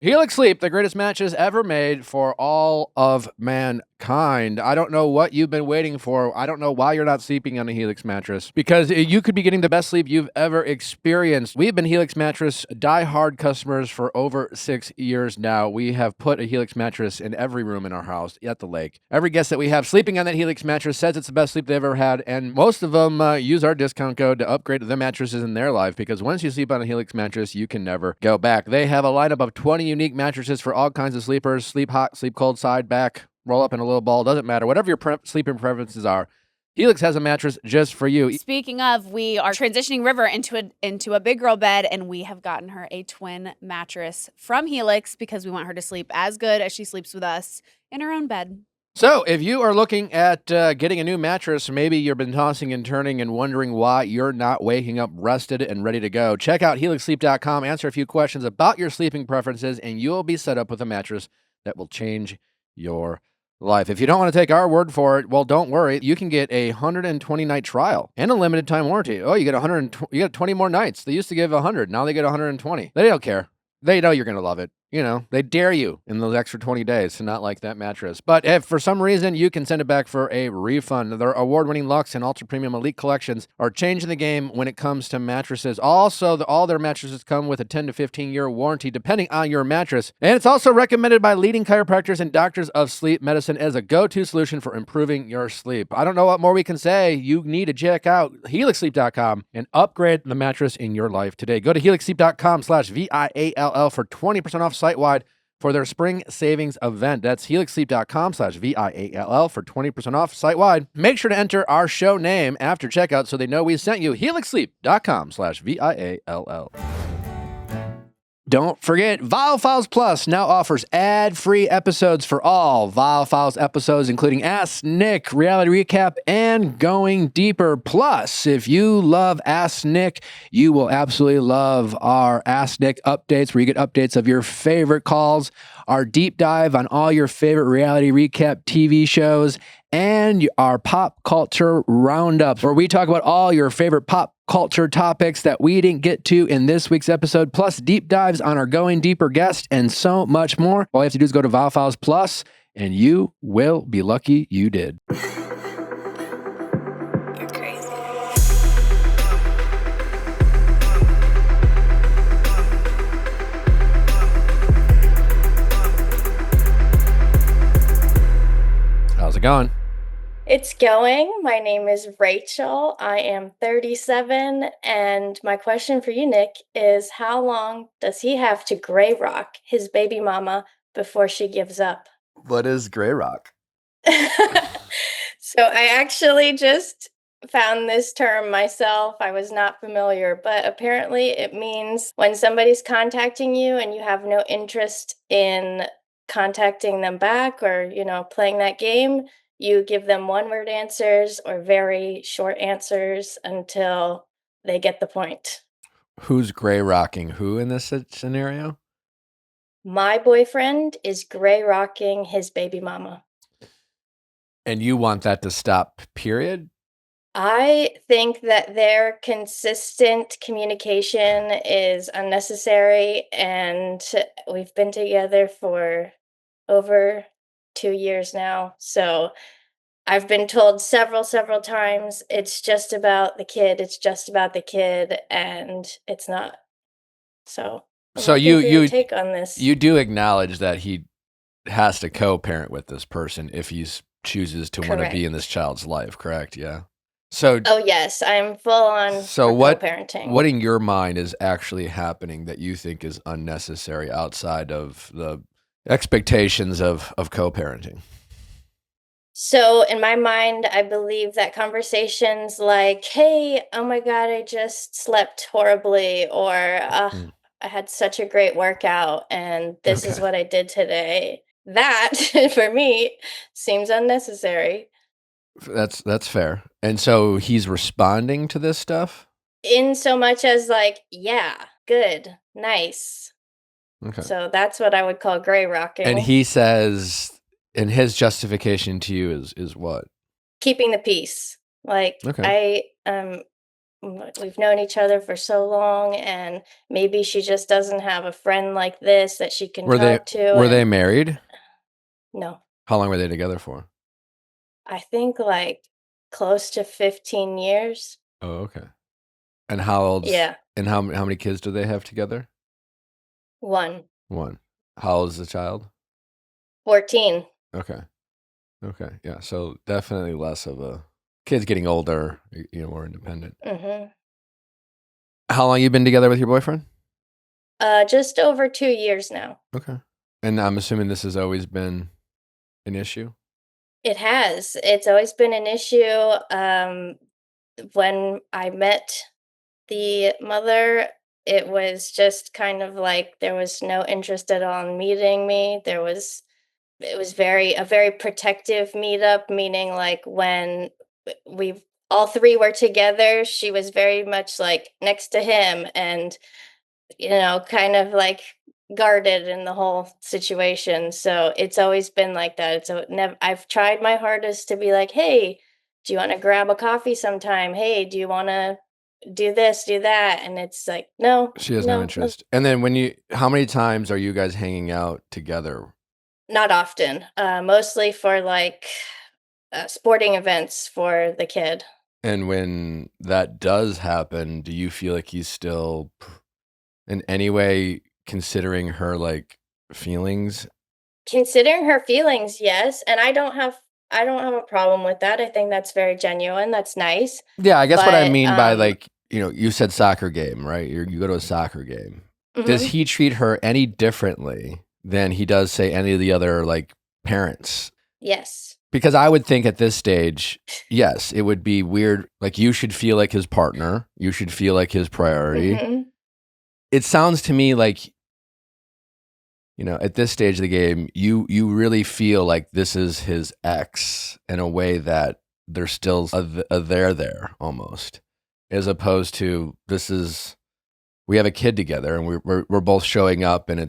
Helix Sleep, the greatest mattress ever made for all of mankind. I don't know what you've been waiting for. I don't know why you're not sleeping on a Helix mattress, because you could be getting the best sleep you've ever experienced. We've been Helix mattress die-hard customers for over 6 years now. We have put a Helix mattress in every room in our house at the lake. Every guest that we have sleeping on that Helix mattress says it's the best sleep they've ever had, and most of them use our discount code to upgrade the mattresses in their life, because once you sleep on a Helix mattress, you can never go back. They have a lineup of 20 unique mattresses for all kinds of sleepers. Sleep hot, sleep cold, side, back, roll up in a little ball. Doesn't matter. Whatever your sleeping preferences are, Helix has a mattress just for you. Speaking of, we are transitioning River into a big girl bed, and we have gotten her a twin mattress from Helix because we want her to sleep as good as she sleeps with us in her own bed. So if you are looking at getting a new mattress, maybe you've been tossing and turning and wondering why you're not waking up rested and ready to go, check out helixsleep.com, answer a few questions about your sleeping preferences, and you'll be set up with a mattress that will change your life. If you don't want to take our word for it, well, don't worry. You can get a 120-night trial and a limited time warranty. Oh, you get 20 more nights. They used to give 100. Now they get 120. They don't care. They know you're going to love it. You know, they dare you in those extra 20 days to not like that mattress. But if for some reason you can send it back for a refund, their award-winning Luxe and Ultra Premium Elite collections are changing the game when it comes to mattresses. Also, all their mattresses come with a 10 to 15-year warranty depending on your mattress. And it's also recommended by leading chiropractors and doctors of sleep medicine as a go-to solution for improving your sleep. I don't know what more we can say. You need to check out helixsleep.com and upgrade the mattress in your life today. Go to helixsleep.com/VIALL for 20% off site-wide for their spring savings event. That's helixsleep.com/VIALL for 20% off site-wide. Make sure to enter our show name after checkout so they know we sent you. helixsleep.com/VIALL. Don't forget, Viall Files Plus now offers ad-free episodes for all Viall Files episodes, including Ask Nick, Reality Recap, and Going Deeper. Plus, if you love Ask Nick, you will absolutely love our Ask Nick updates, where you get updates of your favorite calls, our deep dive on all your favorite Reality Recap TV shows, and our pop culture roundup, where we talk about all your favorite pop culture topics that we didn't get to in this week's episode, plus deep dives on our Going Deeper guest, and so much more. All you have to do is go to Viall Files Plus, and you will be lucky you did. You're crazy. How's it going? It's going. My name is Rachel. I am 37, and my question for you, Nick, is how long does he have to gray rock his baby mama before she gives up? What is gray rock? So I actually just found this term myself. I was not familiar, but apparently it means when somebody's contacting you and you have no interest in contacting them back or, playing that game, you give them one-word answers or very short answers until they get the point. Who's gray rocking who in this scenario? My boyfriend is gray rocking his baby mama. And you want that to stop, period? I think that their consistent communication is unnecessary, and we've been together for over 2 years now. So I've been told several times, it's just about the kid. It's just about the kid, and it's not. So you take on this. You do acknowledge that he has to co-parent with this person if he chooses to want to be in this child's life, correct? Yeah. So. Oh yes, I'm full on. So co-parenting. What in your mind is actually happening that you think is unnecessary outside of the expectations of co-parenting? So in my mind, I believe that conversations like, hey, oh my God, I just slept horribly, or I had such a great workout and this is what I did today. That for me seems unnecessary. That's fair. And so he's responding to this stuff? In so much as like, yeah, good, nice. Okay. So that's what I would call gray rocking. And he says, and his justification to you is what? Keeping the peace. Like, okay. we've known each other for so long, and maybe she just doesn't have a friend like this that she can talk to. Were they And married? no, How long were they together for? I think like close to 15 years. Oh, okay. And how old's Yeah, and how many kids do they have together? one. One. How old is the child? 14. Okay. Okay. Yeah. So definitely less of a kids getting older, more independent. Mm-hmm. How long you been together with your boyfriend? Just over 2 years now. Okay. And I'm assuming this has always been an issue. It has. It's always been an issue. When I met the mother, it was just kind of like there was no interest at all in meeting me. It was a very protective meetup, meaning like when we all three were together, she was very much like next to him and kind of like guarded in the whole situation. So it's always been like that. I've tried my hardest to be like, "Hey, do you want to grab a coffee sometime? Hey, do you want to do this, do that?" And it's like, "No, She has no no, no, interest. And then how many times are you guys hanging out together? not often. Mostly for like sporting events for the kid." And when that does happen, do you feel like he's still in any way considering her like feelings? Considering her feelings, yes, and I don't have a problem with that. I think that's very genuine. That's nice. Yeah, I guess what I But mean by like, you said soccer game, right? You go to a soccer game. Does mhm, he treat her any differently than he does, say, any of the other like parents? yes. Because I would think at this stage, yes, it would be weird. Like you should feel like his partner. You should feel like his priority. Mhm. It sounds to me like, at this stage of the game, you really feel like this is his ex in a way that there's still a there almost, as opposed to we have a kid together and we're both showing up and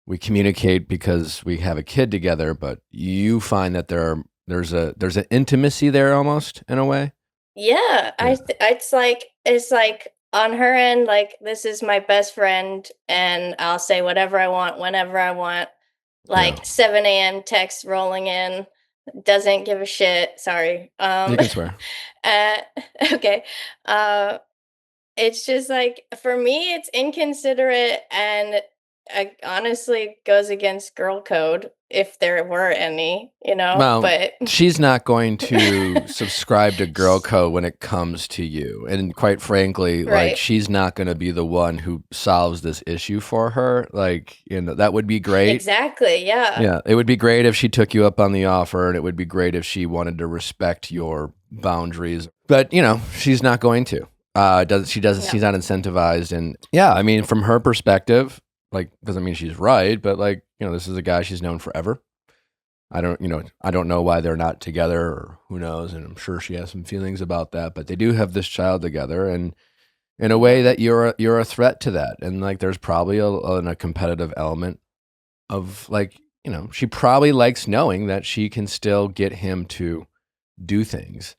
we communicate because we have a kid together, but you find that there's an intimacy there almost in a way. Yeah, Yeah. it's like on her end, like this is my best friend, and I'll say whatever I want whenever I want. Yeah. Like 7 a.m. text rolling in, doesn't give a shit. Sorry. You can swear. uh, okay. Uh, it's just like for me, it's inconsiderate and honestly goes against girl code if there were any, Well, But she's not going to subscribe to girl code when it comes to you. And quite frankly, like right. she's not going to be the one who solves this issue for her. Like, that would be great. Exactly. Yeah. Yeah, it would be great if she took you up on the offer, and it would be great if she wanted to respect your boundaries. But, she's not going to. She's No. not incentivized. And yeah, I mean, from her perspective, like, doesn't mean she's right, but like, this is a guy she's known forever. I don't know why they're not together, or who knows, and I'm sure she has some feelings about that, but they do have this child together, and in a way that you're a threat to that, and like there's probably a competitive element of like, she probably likes knowing that she can still get him to do things.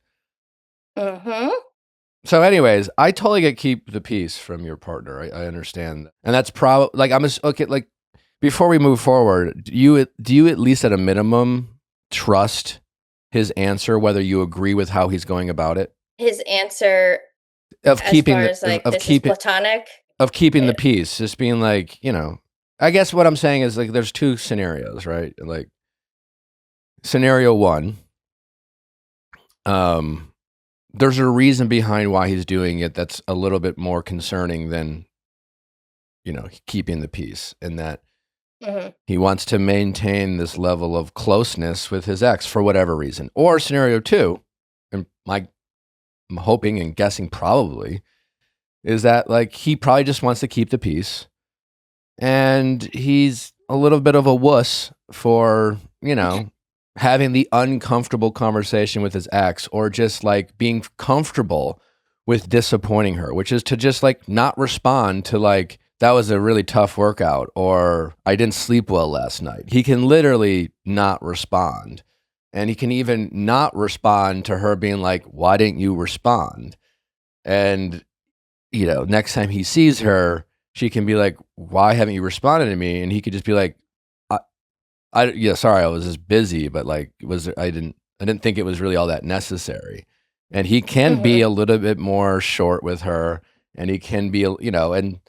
Mhm. So anyways, I totally get keep the peace from your partner. I understand. And that's probably like, okay, like before we move forward, do you at least at a minimum trust his answer, whether you agree with how he's going about it? His answer Of as keeping far the as like of this is keeping platonic. of keeping Yeah. the peace, just being like, I guess what I'm saying is like there's two scenarios, right? Like scenario one, there's a reason behind why he's doing it that's a little bit more concerning than, keeping the peace, in that Mhm. he wants to maintain this level of closeness with his ex for whatever reason. Or scenario two, and I'm hoping and guessing probably, is that like he probably just wants to keep the peace, and he's a little bit of a wuss for, having the uncomfortable conversation with his ex, or just like being comfortable with disappointing her, which is to just like not respond to like, that was a really tough workout, or I didn't sleep well last night. He can literally not respond. And he can even not respond to her being like, why didn't you respond? And, next time he sees her, she can be like, why haven't you responded to me? And he could just be like, sorry, I was just busy, but like, I didn't think it was really all that necessary. And he can be a little bit more short with her, and he can be, and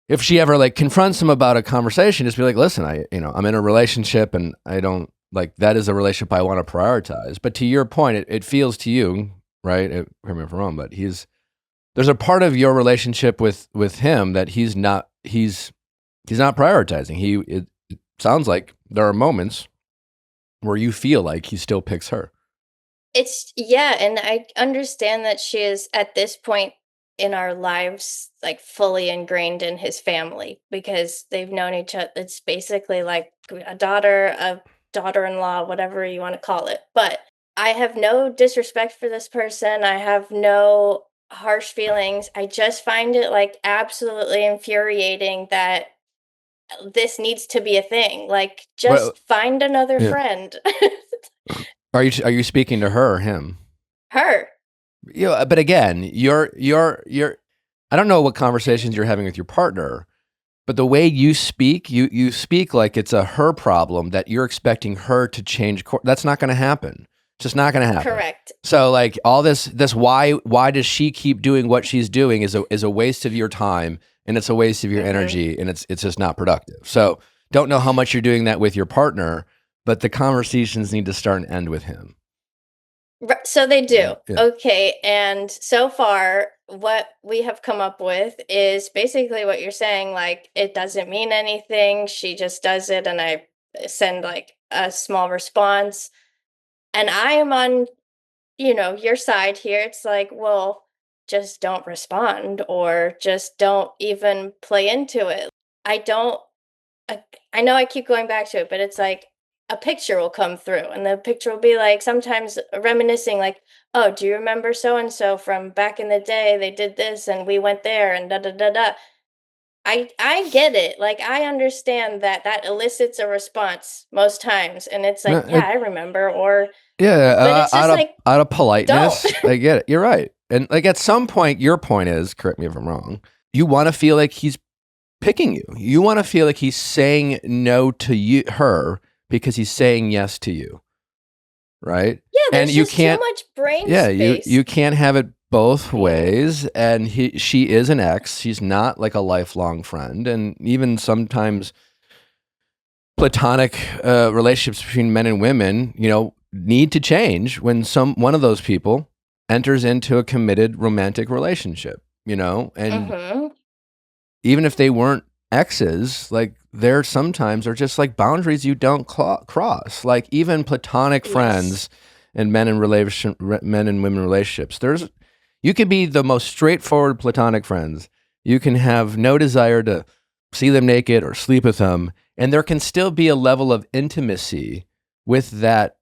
if she ever like confronts him about a conversation, just be like, listen, I'm in a relationship, and I don't like, that is a relationship I want to prioritize. But to your point, it feels to you, right? Correct me if I'm wrong, but there's a part of your relationship with him that he's not prioritizing. It sounds like there are moments where you feel like he still picks her. And I understand that she is at this point in our lives like fully ingrained in his family because they've known each other. It's basically like a daughter-in-law, whatever you want to call it. But I have no disrespect for this person. I have no harsh feelings. I just find it like absolutely infuriating that this needs to be a thing. Like, just find another friend. Are you speaking to her or him? Her. But again, you're I don't know what conversations you're having with your partner, but the way you speak, you speak like it's a her problem that you're expecting her to change course. That's not going to happen. It's just not going to happen. Correct. So like all this why does she keep doing what she's doing is a waste of your time, and it's a waste of your energy, and it's just not productive. So don't know how much you're doing that with your partner, but the conversations need to start and end with him. So they do. Yeah. Okay. And so far, what we have come up with is basically what you're saying. Like, it doesn't mean anything. She just does it. And I send like a small response. And I am on, your side here. It's like, well, just don't respond or just don't even play into it. I know I keep going back to it, but it's like, a picture will come through and the picture will be like sometimes reminiscing like, oh, do you remember so and so from back in the day? They did this and we went there and da da da da. I get it. Like, I understand that elicits a response most times, and it's like, I remember. Or but it's just out of politeness, I get it. You're right. And like at some point, your point is, correct me if I'm wrong, you want to feel like he's picking you. You want to feel like he's saying no to her because he's saying yes to you, right? Yeah, there's and you just can't, too much brain space. you can't have it both ways. And she is an ex. She's not like a lifelong friend. And even sometimes platonic relationships between men and women, need to change when one of those people enters into a committed romantic relationship, and even if they weren't exes, like there sometimes are just like boundaries you don't cross. Like even platonic friends and men and women relationships, you can be the most straightforward platonic friends. You can have no desire to see them naked or sleep with them, and there can still be a level of intimacy with that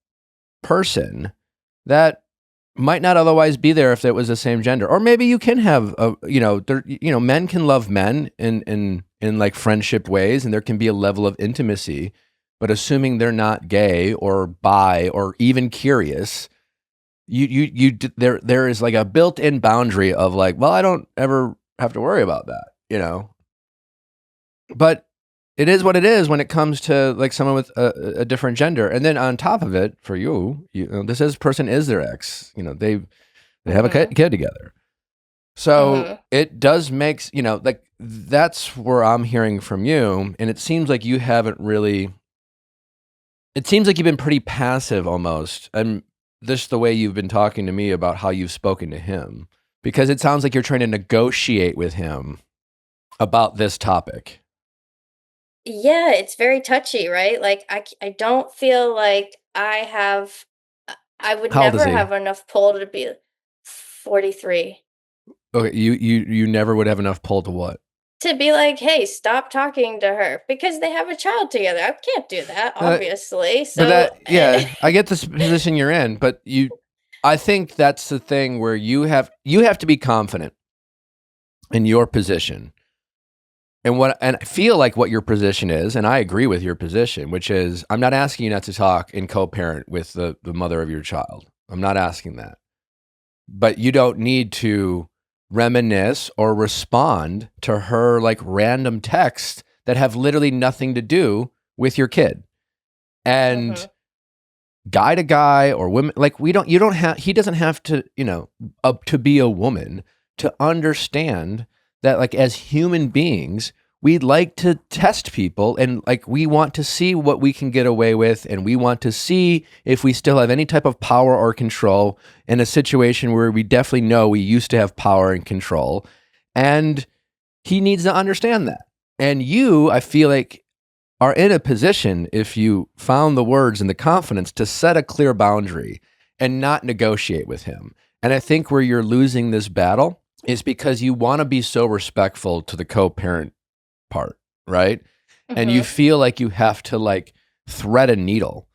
person that might not otherwise be there if it was the same gender. Or maybe you can have men can love men in like friendship ways, and there can be a level of intimacy, but assuming they're not gay or bi or even curious, there is like a built-in boundary of like, well, I don't ever have to worry about that, but it is what it is when it comes to like someone with a different gender. And then on top of it, for this person is their ex. They have a kid together. So it does make, like that's where I'm hearing from you. And it seems like you haven't really, it seems like you've been pretty passive almost. And this the way you've been talking to me about how you've spoken to him, because it sounds like you're trying to negotiate with him about this topic. Yeah, it's very touchy, right? Like I don't feel like I would never have enough pull to be 43. Okay, you never would have enough pull to what? To be like, hey, stop talking to her because they have a child together. I can't do that, obviously. So I get this position you're in, but I think that's the thing where you have to be confident in your position. And I feel like what your position is, and I agree with your position, which is I'm not asking you not to talk and co-parent with the mother of your child. I'm not asking that. But you don't need to reminisce or respond to her like random texts that have literally nothing to do with your kid. And guy to guy or women, like he doesn't have to, to be a woman to understand that like as human beings, we'd like to test people and like we want to see what we can get away with, and we want to see if we still have any type of power or control in a situation where we definitely know we used to have power and control. And he needs to understand that. And you, I feel like, are in a position, if you found the words and the confidence, to set a clear boundary and not negotiate with him. And I think where you're losing this battle is because you want to be so respectful to the co-parent part, right? And you feel like you have to like thread a needle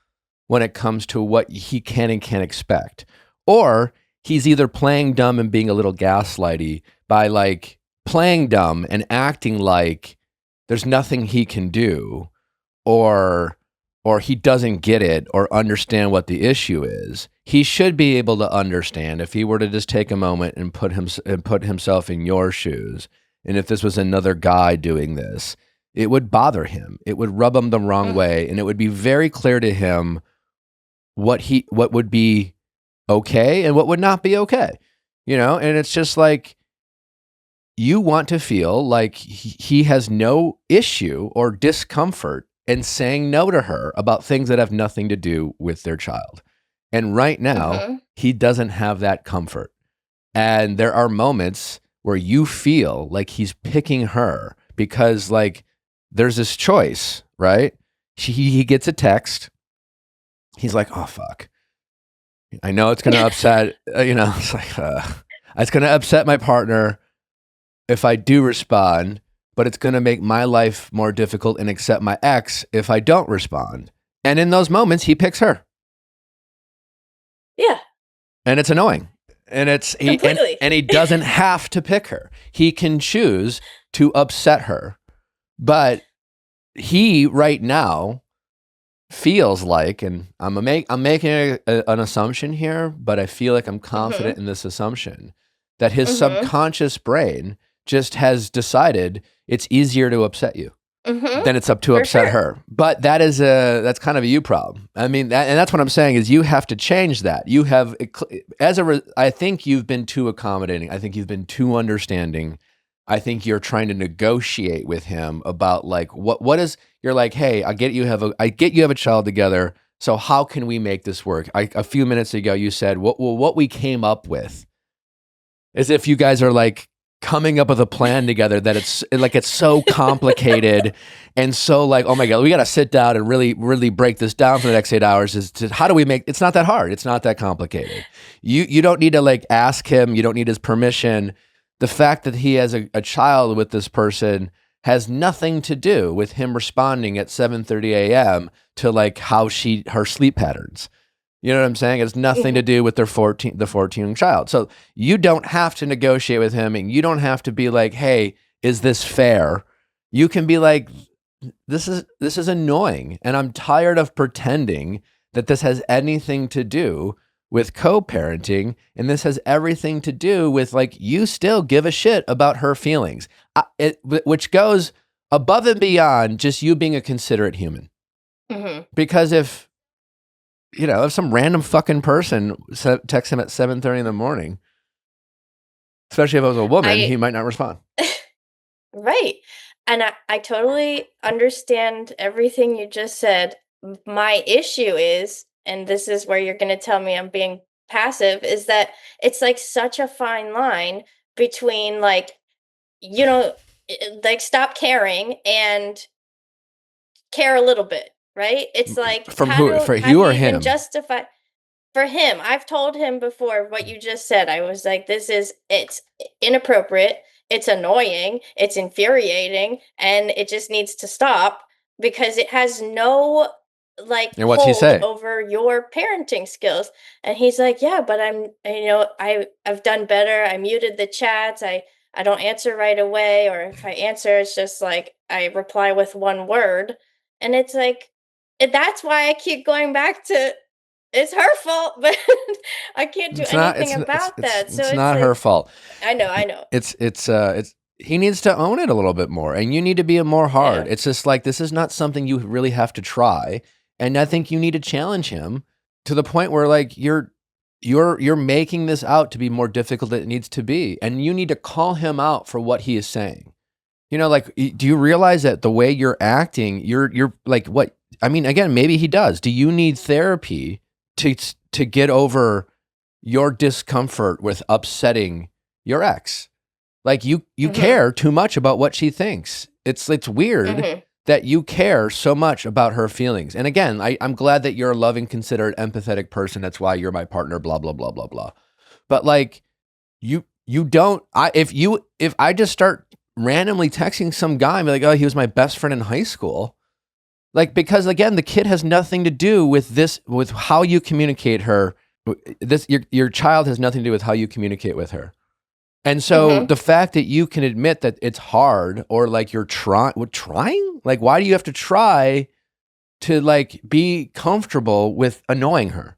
when it comes to what he can and can't expect. Or he's either playing dumb and being a little gaslighty by like playing dumb and acting like there's nothing he can do, or he doesn't get it or understand what the issue is. He should be able to understand if he were to just take a moment and put himself in your shoes. And if this was another guy doing this, it would bother him. It would rub him the wrong way, and it would be very clear to him what would be okay and what would not be okay. And it's just like, you want to feel like he has no issue or discomfort in saying no to her about things that have nothing to do with their child. And right now, he doesn't have that comfort. And there are moments where you feel like he's picking her because like there's this choice, right? He gets a text. He's like, oh, fuck. I know it's going to upset, it's like, it's going to upset my partner if I do respond, but it's going to make my life more difficult and accept my ex if I don't respond. And in those moments, he picks her. Yeah. And it's annoying. And he doesn't have to pick her. He can choose to upset her. But he right now feels like, and I'm making an assumption here, but I feel like I'm confident in this assumption, that his subconscious brain just has decided it's easier to upset you than it's up to upset her. But that's kind of a you problem. I mean, and that's what I'm saying is you have to change that. You have, I think you've been too accommodating. I think you've been too understanding. I think you're trying to negotiate with him about like, what is, you're like, hey, I get you have a child together. So how can we make this work? A few minutes ago, you said, what we came up with is if you guys are like, coming up with a plan together that it's so complicated and so like, oh my God, we got to sit down and really, really break this down for the next 8 hours how do we make, it's not that hard. It's not that complicated. You don't need to like ask him. You don't need his permission. The fact that he has a child with this person has nothing to do with him responding at 7:30 a.m. to like her sleep patterns. You know what I'm saying? It has nothing to do with the 14 child. So you don't have to negotiate with him, and you don't have to be like, hey, is this fair? You can be like, this is annoying, and I'm tired of pretending that this has anything to do with co-parenting, and this has everything to do with like, you still give a shit about her feelings, which goes above and beyond just you being a considerate human. Because if some random fucking person texts him at 7:30 in the morning, especially if it was a woman, he might not respond. Right. And I totally understand everything you just said. My issue is, and this is where you're going to tell me I'm being passive, is that it's like such a fine line between like, like stop caring and care a little bit. Right? It's like, from who? For you or him? Justify for him. I've told him before what you just said. I was like, it's inappropriate. It's annoying. It's infuriating, and it just needs to stop because it has no like what's he say? Over your parenting skills. And he's like, yeah, but I've done better. I muted the chats. I don't answer right away, or if I answer, it's just like I reply with one word, and it's like. That's why I keep going back to it's her fault, but I can't do It's not. anything about that. So It's it's not her like, fault. I know. It's he needs to own it a little bit more, and you need to be more hard. Yeah. It's just like, this is not something you really have to try, and I think you need to challenge him to the point where, like, you're making this out to be more difficult than it needs to be, and you need to call him out for what he is saying. You know, like, do you realize that the way you're acting, you're like, what? I mean, again, maybe he does. Do you need therapy to get over your discomfort with upsetting your ex? Like, you care too much about what she thinks. It's weird that you care so much about her feelings. And again, I'm glad that you're a loving, considerate, empathetic person. That's why you're my partner, blah, blah, blah, blah, blah. But like, you don't, if I just start randomly texting some guy and be like, oh, he was my best friend in high school. Like, because again, the kid has nothing to do with this, with how you communicate her. Your child has nothing to do with how you communicate with her. And so the fact that you can admit that it's hard, or like you're trying, like, why do you have to try to like be comfortable with annoying her?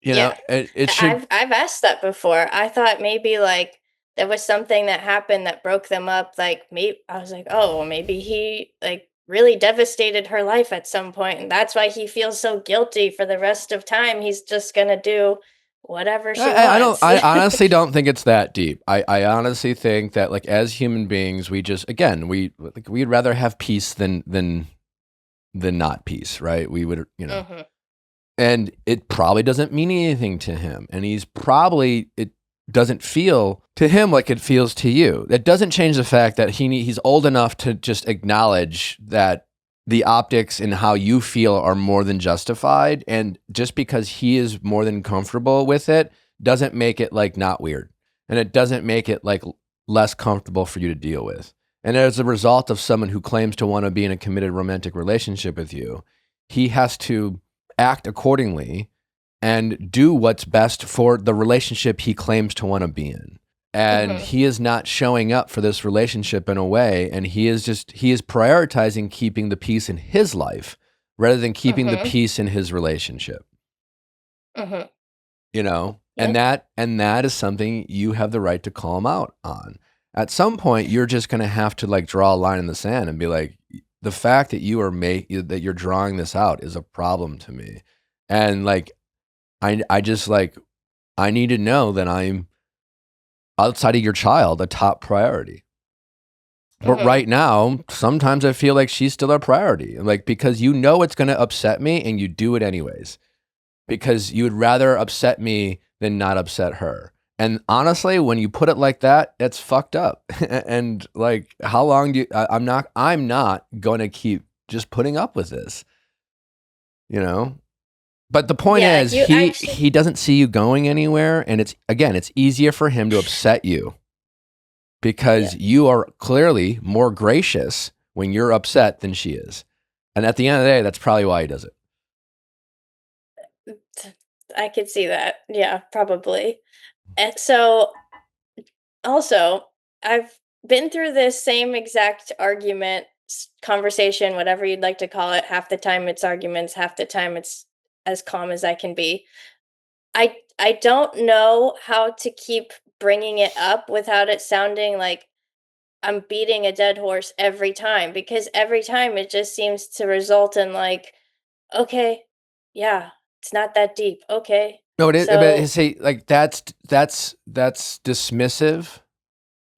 You know, it should. I've asked that before. I thought maybe like there was something that happened that broke them up. Like, maybe I was like, oh, well, maybe he like really devastated her life at some point, and that's why he feels so guilty for the rest of time. He's just gonna do whatever she wants. I honestly don't think it's that deep. I honestly think that, like, as human beings, we just, again, we'd rather have peace than not peace, right? We would, you know. And it probably doesn't mean anything to him, and it doesn't feel to him like it feels to you. That doesn't change the fact that he's old enough to just acknowledge that the optics and how you feel are more than justified, and just because he is more than comfortable with it doesn't make it like not weird, and it doesn't make it like less comfortable for you to deal with. And as a result of someone who claims to want to be in a committed romantic relationship with you, he has to act accordingly and do what's best for the relationship he claims to want to be in. And he is not showing up for this relationship in a way, and he is prioritizing keeping the peace in his life rather than keeping the peace in his relationship. You know, and that is something you have the right to call him out on. At some point, you're just going to have to like draw a line in the sand and be like, the fact that that you're drawing this out is a problem to me. And like, I just like, I need to know that I'm, outside of your child, a top priority. But right now, sometimes I feel like she's still a priority. Like, because you know it's going to upset me, and you do it anyways. Because you would rather upset me than not upset her. And honestly, when you put it like that, that's fucked up. And like, how long do you, I'm not going to keep just putting up with this, you know? But the point is, he doesn't see you going anywhere. And it's easier for him to upset you because you are clearly more gracious when you're upset than she is. And at the end of the day, that's probably why he does it. I could see that. Yeah, probably. And so also, I've been through this same exact argument, conversation, whatever you'd like to call it. Half the time it's arguments, half the time it's as calm as I can be. I don't know how to keep bringing it up without it sounding like I'm beating a dead horse every time, because every time it just seems to result in like, okay, yeah, it's not that deep. Okay. No, it is. So, But say like that's dismissive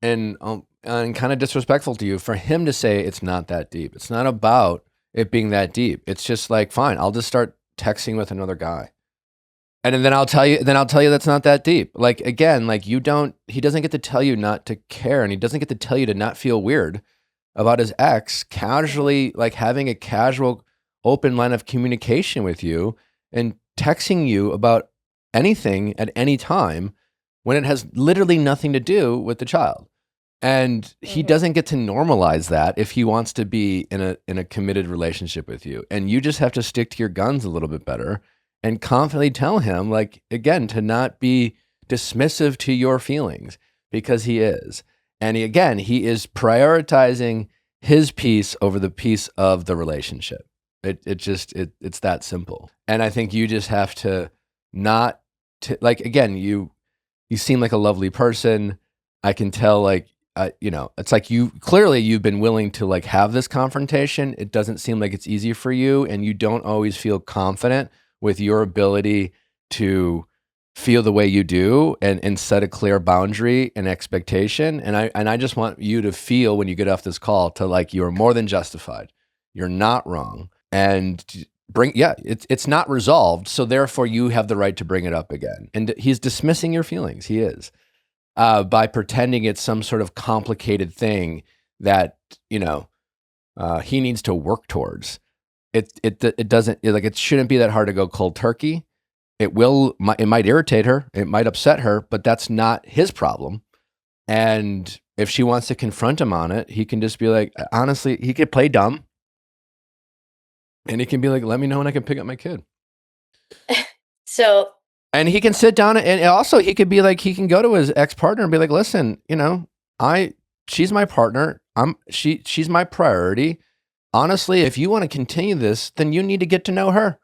and kind of disrespectful to you for him to say it's not that deep. It's not about it being that deep. It's just like, fine, I'll just start texting with another guy, and then I'll tell you that's not that deep. Like, again, like, he doesn't get to tell you not to care, and he doesn't get to tell you to not feel weird about his ex casually, like, having a casual, open line of communication with you and texting you about anything at any time when it has literally nothing to do with the child. And he doesn't get to normalize that if he wants to be in a committed relationship with you. And you just have to stick to your guns a little bit better and confidently tell him, like, again, to not be dismissive to your feelings, because he is. And he is prioritizing his peace over the peace of the relationship. It's that simple. And I think you just have to not to, like, again, you seem like a lovely person. I can tell, like, it's like you've been willing to like have this confrontation. It doesn't seem like it's easy for you, and you don't always feel confident with your ability to feel the way you do and set a clear boundary and expectation. And I just want you to feel when you get off this call to like, you're more than justified. You're not wrong. And it's not resolved. So therefore you have the right to bring it up again. And he's dismissing your feelings. He is, by pretending it's some sort of complicated thing that, he needs to work towards. It doesn't, like, it shouldn't be that hard to go cold turkey. It might irritate her, it might upset her, but that's not his problem. And if she wants to confront him on it, he can just be like, honestly, he could play dumb. And he can be like, let me know when I can pick up my kid. So, and he can sit down, and also he could be like, he can go to his ex-partner and be like, listen, she's my partner. She's my priority. Honestly, if you want to continue this, then you need to get to know her.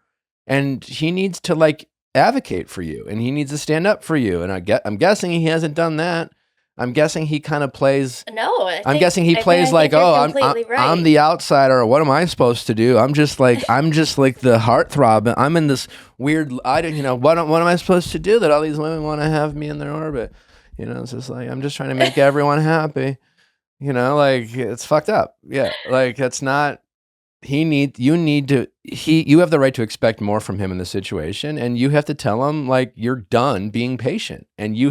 And he needs to like advocate for you, and he needs to stand up for you. And I'm guessing he hasn't done that. I'm guessing he kind of plays. No, I'm guessing he plays like, oh, I'm the outsider. What am I supposed to do? I'm just like the heartthrob. I'm in this weird. What am I supposed to do that all these women want to have me in their orbit? It's just like, I'm just trying to make everyone happy. Like, it's fucked up. Yeah, like, that's not. You have the right to expect more from him in this situation, and you have to tell him like, you're done being patient, and he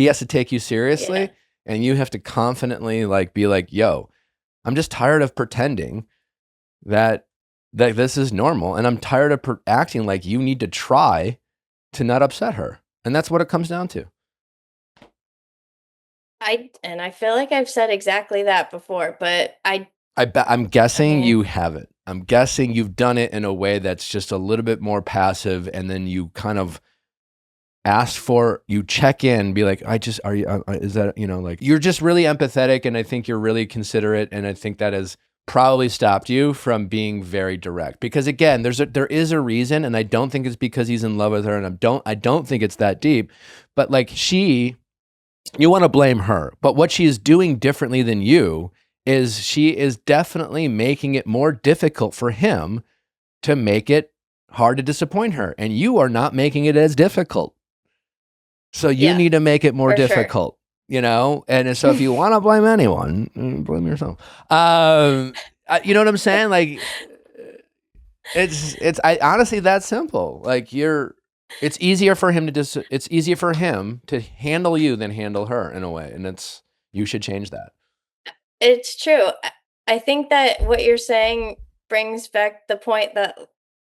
has to take you seriously. Yeah. And you have to confidently like be like, yo, I'm just tired of pretending that this is normal, and I'm tired of acting like you need to try to not upset her. And that's what it comes down to. I feel like I've said exactly that before, but I'm guessing you haven't. I'm guessing you've done it in a way that's just a little bit more passive, and then you kind of you check in, be like, is that, like, you're just really empathetic, and I think you're really considerate, and I think that has probably stopped you from being very direct. Because again, there is a reason, and I don't think it's because he's in love with her, and I don't think it's that deep, but like, you want to blame her, but what she is doing differently than you is she is definitely making it more difficult for him to make it hard to disappoint her. And you are not making it as difficult. So you need to make it more difficult, And so if you want to blame anyone, blame yourself. You know what I'm saying? Like, it's honestly that simple. Like, it's easier for him to handle you than handle her in a way. And you should change that. It's true. I think that what you're saying brings back the point that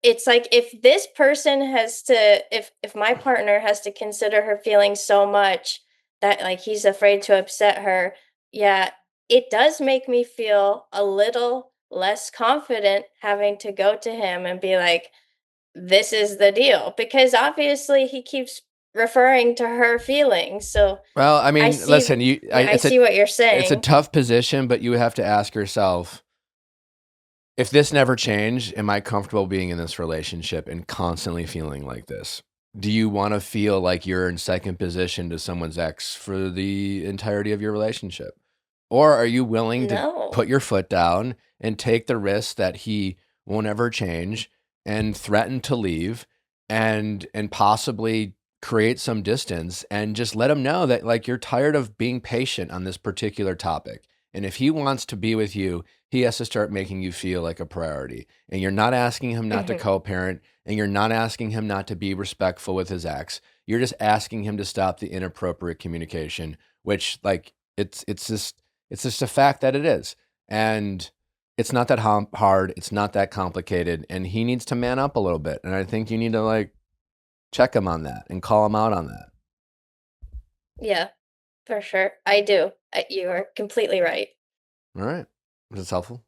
it's like, if this person if my partner has to consider her feelings so much that like he's afraid to upset her, yeah, it does make me feel a little less confident having to go to him and be like, this is the deal, because obviously he keeps referring to her feelings. So, well, I mean, listen, I see what you're saying. It's a tough position, but you have to ask yourself, if this never changed, am I comfortable being in this relationship and constantly feeling like this? Do you want to feel like you're in second position to someone's ex for the entirety of your relationship? Or are you willing to put your foot down and take the risk that he won't ever change and threaten to leave and possibly create some distance, and just let him know that like, you're tired of being patient on this particular topic? And if he wants to be with you, he has to start making you feel like a priority. And you're not asking him not to co-parent, and you're not asking him not to be respectful with his ex. You're just asking him to stop the inappropriate communication, which, like, it's just a fact that it is. And it's not that hard. It's not that complicated. And he needs to man up a little bit. And I think you need to like check him on that and call him out on that. Yeah, for sure. I do. You are completely right. All right. Was this helpful?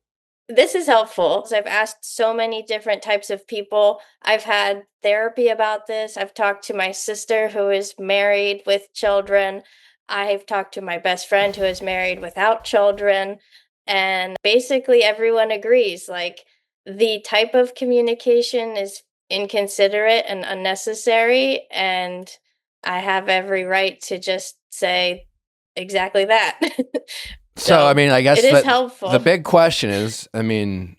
This is helpful. I've asked so many different types of people. I've had therapy about this. I've talked to my sister who is married with children. I've talked to my best friend who is married without children. And basically everyone agrees, like, the type of communication is inconsiderate and unnecessary, and I have every right to just say exactly that. So, I mean, I guess it is that helpful. the big question is, I mean,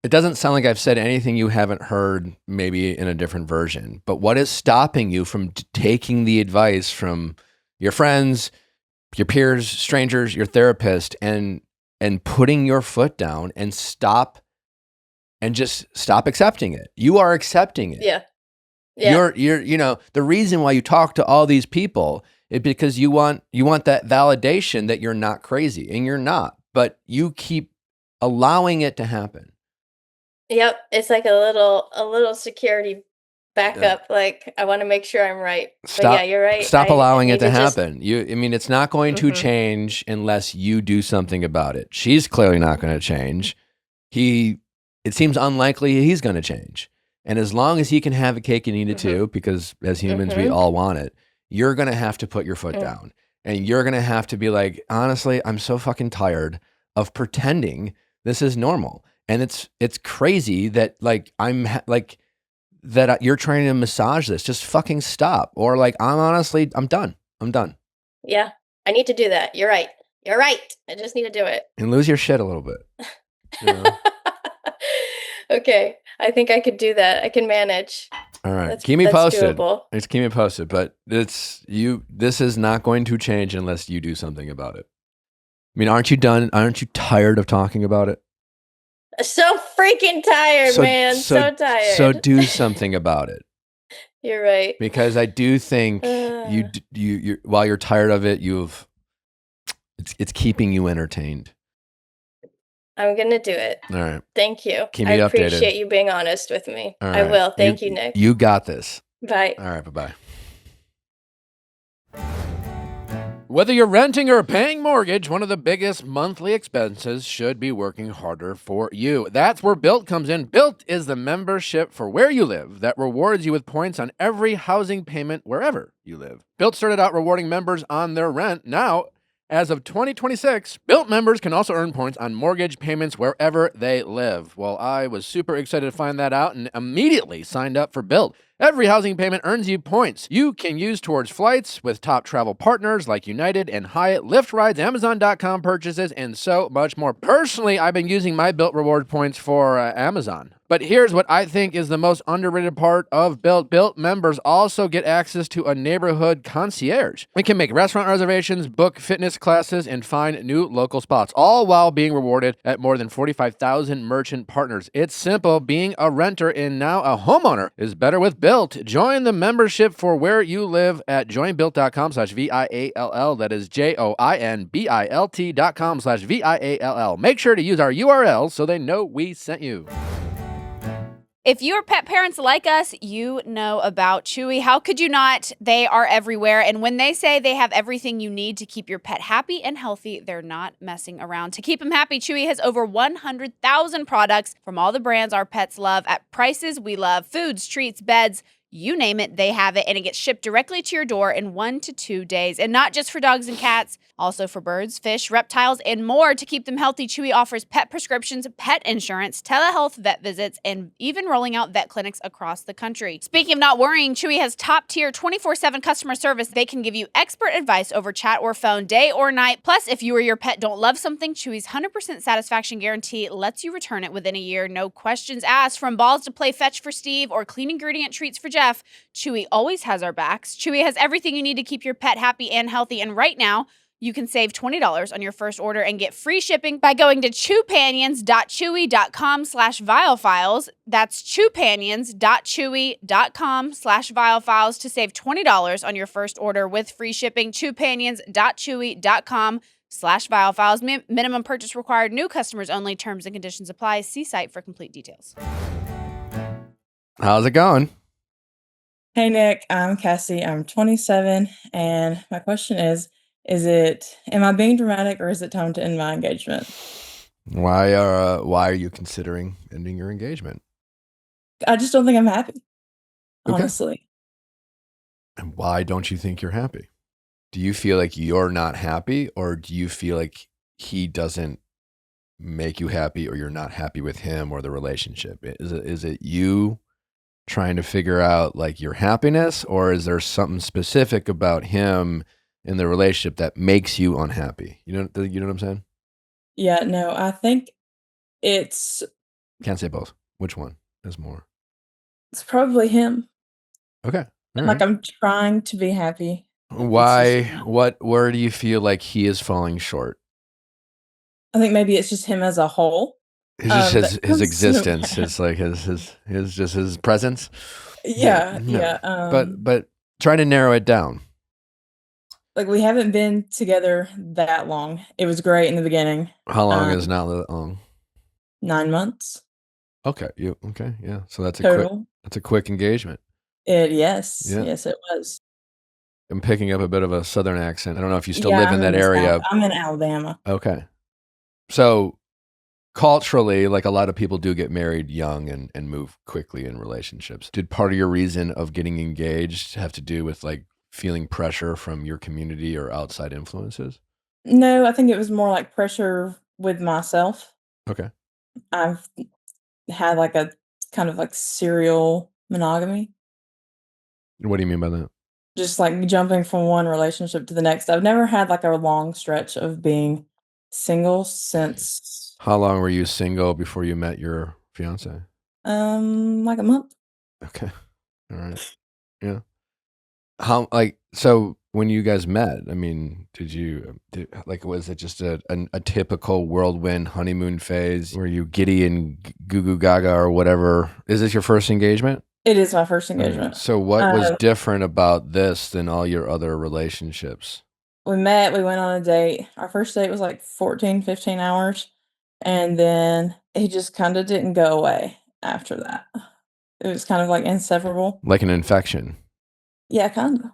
it doesn't sound like I've said anything you haven't heard maybe in a different version, but what is stopping you from taking the advice from your friends, your peers, strangers, your therapist, and putting your foot down and just stop accepting it? You are accepting it. Yeah. Yeah. You're the reason why you talk to all these people is because you want that validation that you're not crazy, and you're not, but you keep allowing it to happen. Yep. It's like a little security backup. Like, I want to make sure I'm right. But yeah, you're right. Stop allowing it to need just- happen. I mean, it's not going to change unless you do something about it. She's clearly not going to change. It seems unlikely he's going to change. And as long as he can have a cake and eat it too, because as humans, we all want it, you're going to have to put your foot down. And you're going to have to be like, honestly, I'm so fucking tired of pretending this is normal. And it's crazy that you're trying to massage this. Just fucking stop. Or like, I'm done. I'm done. Yeah, I need to do that. You're right. You're right. I just need to do it. And lose your shit a little bit. You know? Okay, I think I could do that. I can manage. All right, That's keep me posted. Doable. It's keep me posted, but this is not going to change unless you do something about it. I mean, aren't you done? Aren't you tired of talking about it? So freaking tired, man. So tired. So do something about it. You're right. Because I do think you while you're tired of it, it's keeping you entertained. I'm going to do it. All right. Thank you. Keep me updated. I appreciate you being honest with me. All I right. will. Thank you, Nick. You got this. Bye. All right. Bye-bye. Whether you're renting or paying mortgage, one of the biggest monthly expenses should be working harder for you. That's where Built comes in. Built is the membership for where you live that rewards you with points on every housing payment wherever you live. Built started out rewarding members on their rent. Now, as of 2026, Built members can also earn points on mortgage payments wherever they live. Well, I was super excited to find that out and immediately signed up for Built. Every housing payment earns you points you can use towards flights with top travel partners like United and Hyatt, Lyft rides, Amazon.com purchases, and so much more. Personally, I've been using my Built reward points for Amazon. But here's what I think is the most underrated part of Built. Built members also get access to a neighborhood concierge. We can make restaurant reservations, book fitness classes, and find new local spots, all while being rewarded at more than 45,000 merchant partners. It's simple. Being a renter and now a homeowner is better with Built. Join the membership for where you live at joinbuilt.com/VIALL. That is JOINBILT.com/VIALL. Make sure to use our URL so they know we sent you. If you're pet parents like us, you know about Chewy. How could you not? They are everywhere. And when they say they have everything you need to keep your pet happy and healthy, they're not messing around. To keep them happy, Chewy has over 100,000 products from all the brands our pets love at prices we love. Foods, treats, beds, you name it, they have it, and it gets shipped directly to your door in 1 to 2 days. And not just for dogs and cats, also for birds, fish, reptiles, and more. To keep them healthy, Chewy offers pet prescriptions, pet insurance, telehealth vet visits, and even rolling out vet clinics across the country. Speaking of not worrying, Chewy has top-tier 24/7 customer service. They can give you expert advice over chat or phone, day or night. Plus, if you or your pet don't love something, Chewy's 100% satisfaction guarantee lets you return it within a year. No questions asked. From balls to play fetch for Steve or clean ingredient treats for Jeff, Chewy always has our backs. Chewy has everything you need to keep your pet happy and healthy. And right now, you can save $20 on your first order and get free shipping by going to chewpanions.chewy.com/viallfiles. That's chewpanions.chewy.com/viallfiles to save $20 on your first order with free shipping. chewpanions.chewy.com/viallfiles. Minimum purchase required. New customers only. Terms and conditions apply. See site for complete details. How's it going? Hey Nick, I'm Cassie. I'm 27, and my question is am I being dramatic or is it time to end my engagement? Why are you considering ending your engagement? I just don't think I'm happy, Okay. honestly. And why don't you think you're happy? Do you feel like you're not happy, or do you feel like he doesn't make you happy, or you're not happy with him or the relationship? Is it you trying to figure out like your happiness, or is there something specific about him in the relationship that makes you unhappy? You know what I'm saying? Yeah, no, I think it's Can't say both. Which one is more? it's probably him. Okay. All Like, right. I'm trying to be happy. It's just Why? Where do you feel like he is falling short? I think maybe it's just him as a whole. It's just That his sounds so existence. bad. It's like his just his presence. Yeah, Yeah, no. yeah, But try to narrow it down. like, we haven't been together that long. It was great in the beginning. How long Um, is not that long? 9 months Okay, yeah. So that's total. a quick engagement. Yes, Yeah. yes, it was. I'm picking up a bit of a southern accent. I don't know if you still Yeah, live in that area. I'm in Alabama. Okay. So culturally, like a lot of people do get married young and move quickly in relationships. Did part of your reason of getting engaged have to do with like feeling pressure from your community or outside influences? No, I think it was more like pressure with myself. Okay. I've had, like, a kind of, like, serial monogamy, What do you mean by that? just, like, jumping from one relationship to the next. I've never had, like, a long stretch of being single since, How long were you single before you met your fiance? like, a month. Okay. All right. Yeah. How like so when you guys met, I mean, like was it just a typical whirlwind honeymoon phase? Were you giddy and goo goo gaga or whatever? Is this your first engagement? It is my first Okay. engagement. So what was different about this than all your other relationships? We met, we went on a date. Our first date was, like, 14, 15 hours, and then he just kinda didn't go away after that. It was kind of, like, inseparable. Like an infection. Yeah, kinda.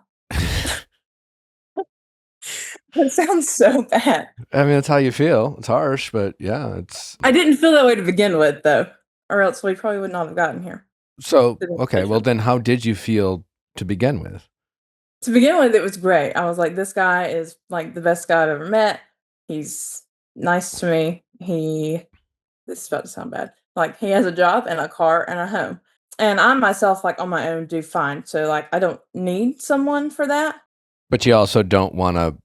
That sounds so bad. I mean, that's how you feel. It's harsh, but yeah, it's I didn't feel that way to begin with, though, or else we probably would not have gotten here so to the okay. Well, engagement. then how did you feel to begin with? To begin with, it was great. I was like, "This guy is, like, the best guy I've ever met. He's nice to me. This is about to sound bad. Like, he has a job and a car and a home." And I myself, like, on my own, do fine. So, like, I don't need someone for that. But you also don't want to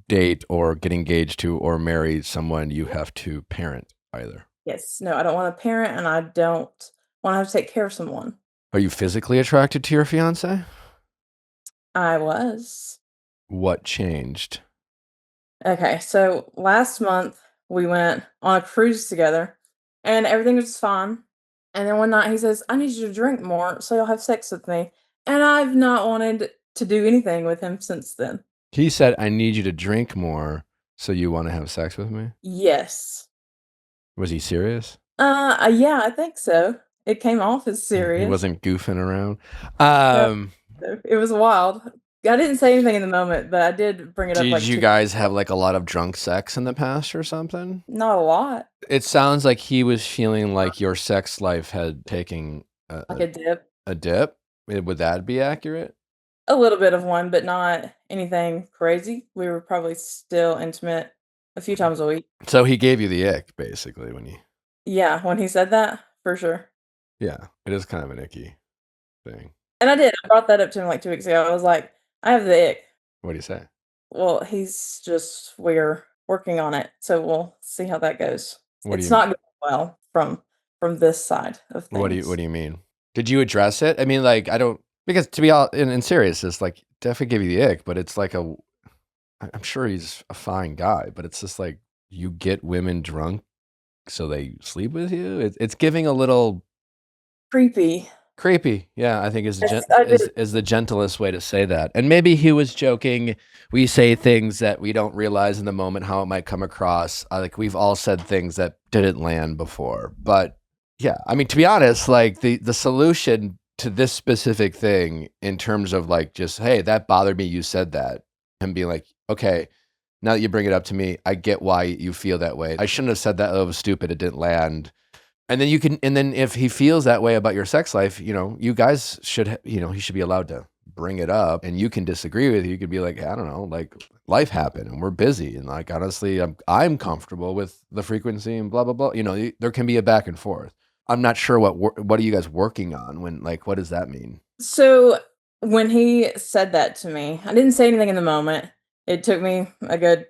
date or get engaged to or marry someone you have to parent either. Yes. No, I don't want a parent, and I don't wanna have to take care of someone. Are you physically attracted to your fiance? I was. What changed? Okay, so last month we went on a cruise together and everything was fine. And then one night he says, "I need you to drink more so you'll have sex with me." And I've not wanted to do anything with him since then. He said, I need you to drink more so you want to have sex with me. Yes. Was he serious? Yeah, I think so. It came off as He serious. wasn't goofing around. So it was wild. I didn't say anything in the moment, but I did bring it up Did like you 2 guys have like a lot of drunk sex in the past or something? Not a lot. It sounds like he was feeling like your sex life had taken Like a dip. a dip. Would that be accurate? A little bit of one, but not anything crazy. We were probably still intimate a few times a week. So he gave you the ick basically when you. Yeah, when he said that, for sure. Yeah, it is kind of an icky thing. And I did. I brought that up to him like 2 weeks ago. I was like, "I have the ick." What do you say? Well, we're working on it, so we'll see how that goes. What do It's you not going well from this side of what things. do you mean? Did you address it? I mean, like I don't because to be all in serious, it's like definitely give you the ick, but it's like I'm sure he's a fine guy, but it's just like you get women drunk so they sleep with you. It's giving a little Creepy. creepy. Yeah, I think Yes, I did. is the gentlest way to say that. And maybe he was joking. We say things that we don't realize in the moment how it might come across. Like we've all said things that didn't land before. But yeah, I mean to be honest, like the solution to this specific thing in terms of like just hey, that bothered me, you said that, and being like, okay, now that you bring it up to me, I get why you feel that way. I shouldn't have said that. That was stupid. It didn't land. And then if he feels that way about your sex life, you guys should, he should be allowed to bring it up and you can disagree with it. You could be like, I don't know, like life happened and we're busy. And like, honestly, I'm comfortable with the frequency and blah, blah, blah. There can be a back and forth. I'm not sure what are you guys working on when, like, what does that mean? So when he said that to me, I didn't say anything in the moment. It took me a good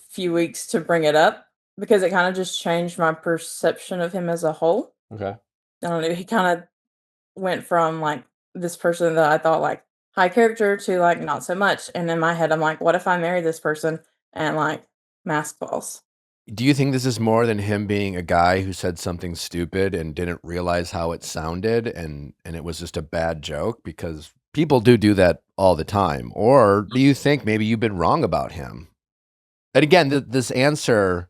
few weeks to bring it up because it kind of just changed my perception of him as a whole. Okay. I don't know. He kind of went from like this person that I thought like high character to like not so much. And in my head, I'm like, what if I marry this person and like mask falls? Do you think this is more than him being a guy who said something stupid and didn't realize how it sounded and it was just a bad joke? Because people do that all the time. Or do you think maybe you've been wrong about him? And again, this answer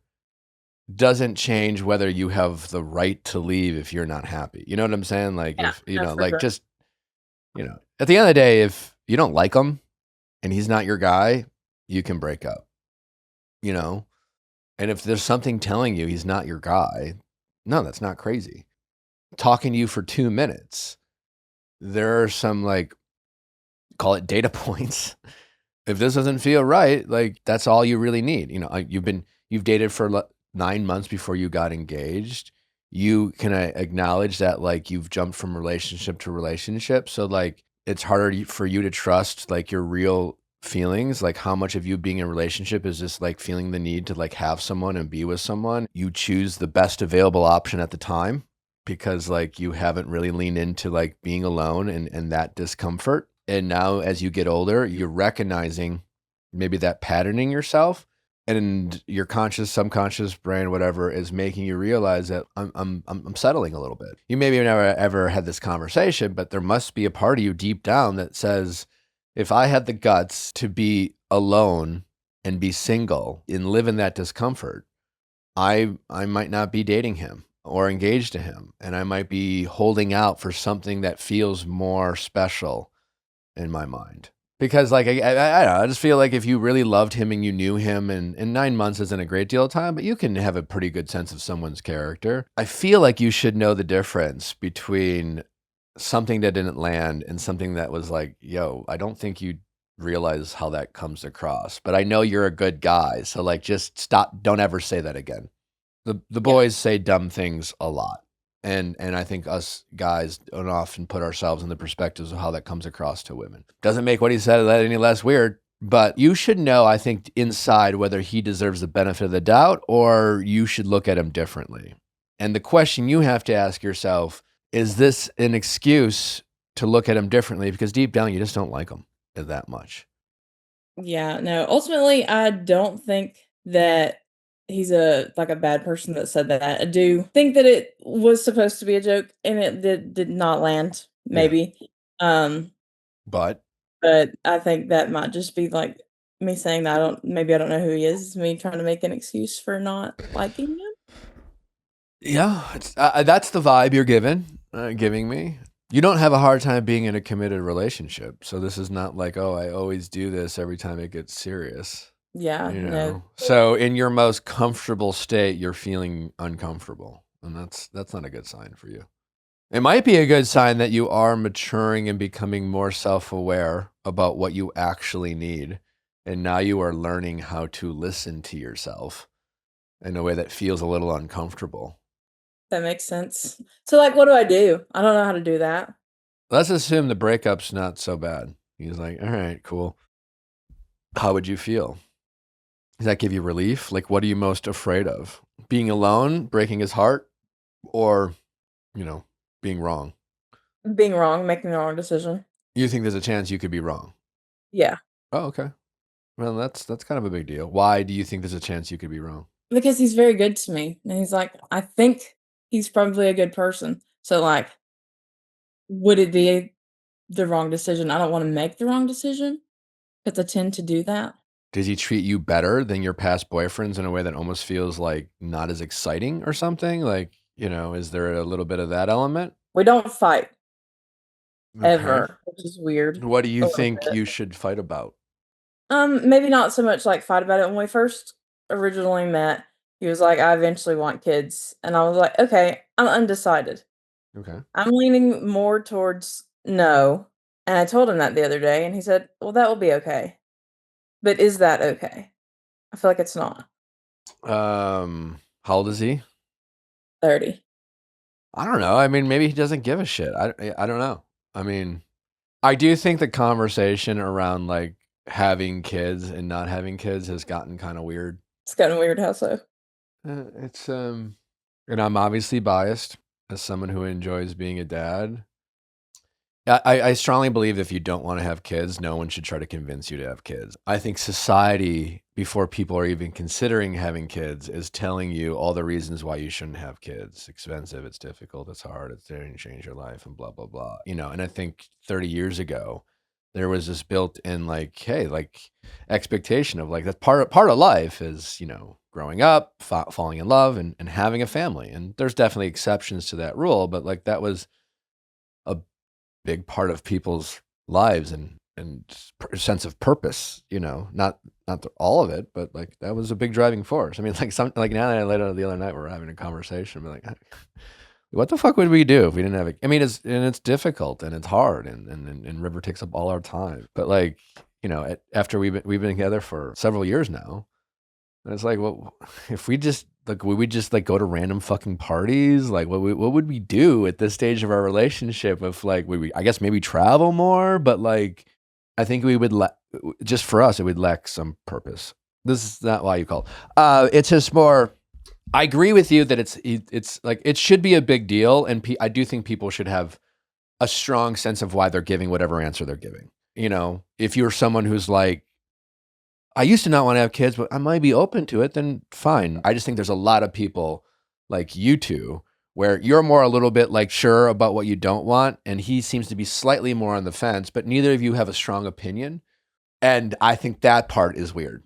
doesn't change whether you have the right to leave if you're not happy. You know what I'm saying? Like, Yeah, if, you no, know, for like sure. just, at the end of the day, if you don't like him and he's not your guy, you can break up, you know? And if there's something telling you he's not your guy, no, that's not crazy. Talking to you for 2 minutes, there are some, like, call it data points. If this doesn't feel right, like, that's all you really need. You've dated for 9 months before you got engaged. You can acknowledge that, like, you've jumped from relationship to relationship. So, like, it's harder for you to trust, like, your real feelings. Like, how much of you being in a relationship is just, like, feeling the need to, like, have someone and be with someone. You choose the best available option at the time because, like, you haven't really leaned into, like, being alone and that discomfort. And now as you get older, you're recognizing maybe that patterning yourself, and your conscious, subconscious brain, whatever, is making you realize that I'm settling a little bit. You maybe never ever had this conversation, but there must be a part of you deep down that says, if I had the guts to be alone and be single and live in that discomfort, I might not be dating him or engaged to him, and I might be holding out for something that feels more special in my mind. Because, like, I don't know, I just feel like if you really loved him and you knew him, and 9 months isn't a great deal of time, but you can have a pretty good sense of someone's character. I feel like you should know the difference between something that didn't land and something that was like, yo, I don't think you realize how that comes across, but I know you're a good guy. So, like, just stop. Don't ever say that again. The Yeah. boys say dumb things a lot. And I think us guys don't often put ourselves in the perspectives of how that comes across to women. Doesn't make what he said any less weird, but you should know, I think, inside whether he deserves the benefit of the doubt or you should look at him differently. And the question you have to ask yourself, is this an excuse to look at him differently? Because deep down, you just don't like him that much. Yeah, no, ultimately, I don't think that he's a like a bad person that said that. I do think that it was supposed to be a joke and it did not land, Yeah. maybe. Um, But but I think that might just be like me saying that I don't know who he is, me trying to make an excuse for not liking him. yeah, that's the vibe you're giving me. You don't have a hard time being in a committed relationship, so this is not like, oh, I always do this every time it gets serious. Yeah, no. So in your most comfortable state, you're feeling uncomfortable, and that's not a good sign for you. It might be a good sign that you are maturing and becoming more self-aware about what you actually need, and now you are learning how to listen to yourself in a way that feels a little uncomfortable. That makes sense. So, like, what do I do? I don't know how to do that. Let's assume the breakup's not so bad. He's like, all right, cool. How would you feel? Does that give you relief? Like, what are you most afraid of? Being alone, breaking his heart, or, you know, being wrong? Being wrong, making the wrong decision. You think there's a chance you could be wrong? Yeah, Oh, okay. Well, that's kind of a big deal. Why do you think there's a chance you could be wrong? because he's very good to me, and he's like, I think he's probably a good person. So, like, would it be the wrong decision? I don't want to make the wrong decision because I tend to do that. Does he treat you better than your past boyfriends in a way that almost feels like not as exciting or something? Like, is there a little bit of that element? We don't fight Okay. ever, which is weird. What do you A little think bit. you should fight about? Maybe not so much like fight about it. When we first originally met, he was like, I eventually want kids. And I was like, okay, I'm undecided. Okay. I'm leaning more towards no. And I told him that the other day, and he said, well, that will be okay. But is that okay? I feel like it's not. How old is he? 30. I don't know. I mean, maybe he doesn't give a shit. I don't know. I mean, I do think the conversation around like having kids and not having kids has gotten kind of weird. It's gotten weird. How so? It's and I'm obviously biased as someone who enjoys being a dad. I strongly believe if you don't want to have kids, no one should try to convince you to have kids. I think society, before people are even considering having kids, is telling you all the reasons why you shouldn't have kids. It's expensive, it's difficult, it's hard, it's going to change your life, and blah, blah, blah. You know, and I think 30 years ago, there was this built-in like, hey, like expectation of like that part of life is, you know, growing up, falling in love, and having a family. And there's definitely exceptions to that rule, but like that was a big part of people's lives and sense of purpose, you know, not all of it, but like that was a big driving force. I mean, like now that I laid out the other night, we were having a conversation, we're like, what the fuck would we do if we didn't have it? I mean, it's difficult and it's hard and River takes up all our time, but like, you know, after we've been together for several years now, and it's like, well, if we just like, would we just like go to random fucking parties? Like, what would we do at this stage of our relationship? If like, I guess maybe travel more, but like, I think we would just for us, it would lack some purpose. This is not why you called. It's just more. I agree with you that it's like it should be a big deal, and I do think people should have a strong sense of why they're giving whatever answer they're giving. You know, if you're someone who's like, I used to not want to have kids, but I might be open to it, then fine. I just think there's a lot of people like you two where you're more a little bit like sure about what you don't want, and he seems to be slightly more on the fence, but neither of you have a strong opinion. And I think that part is weird.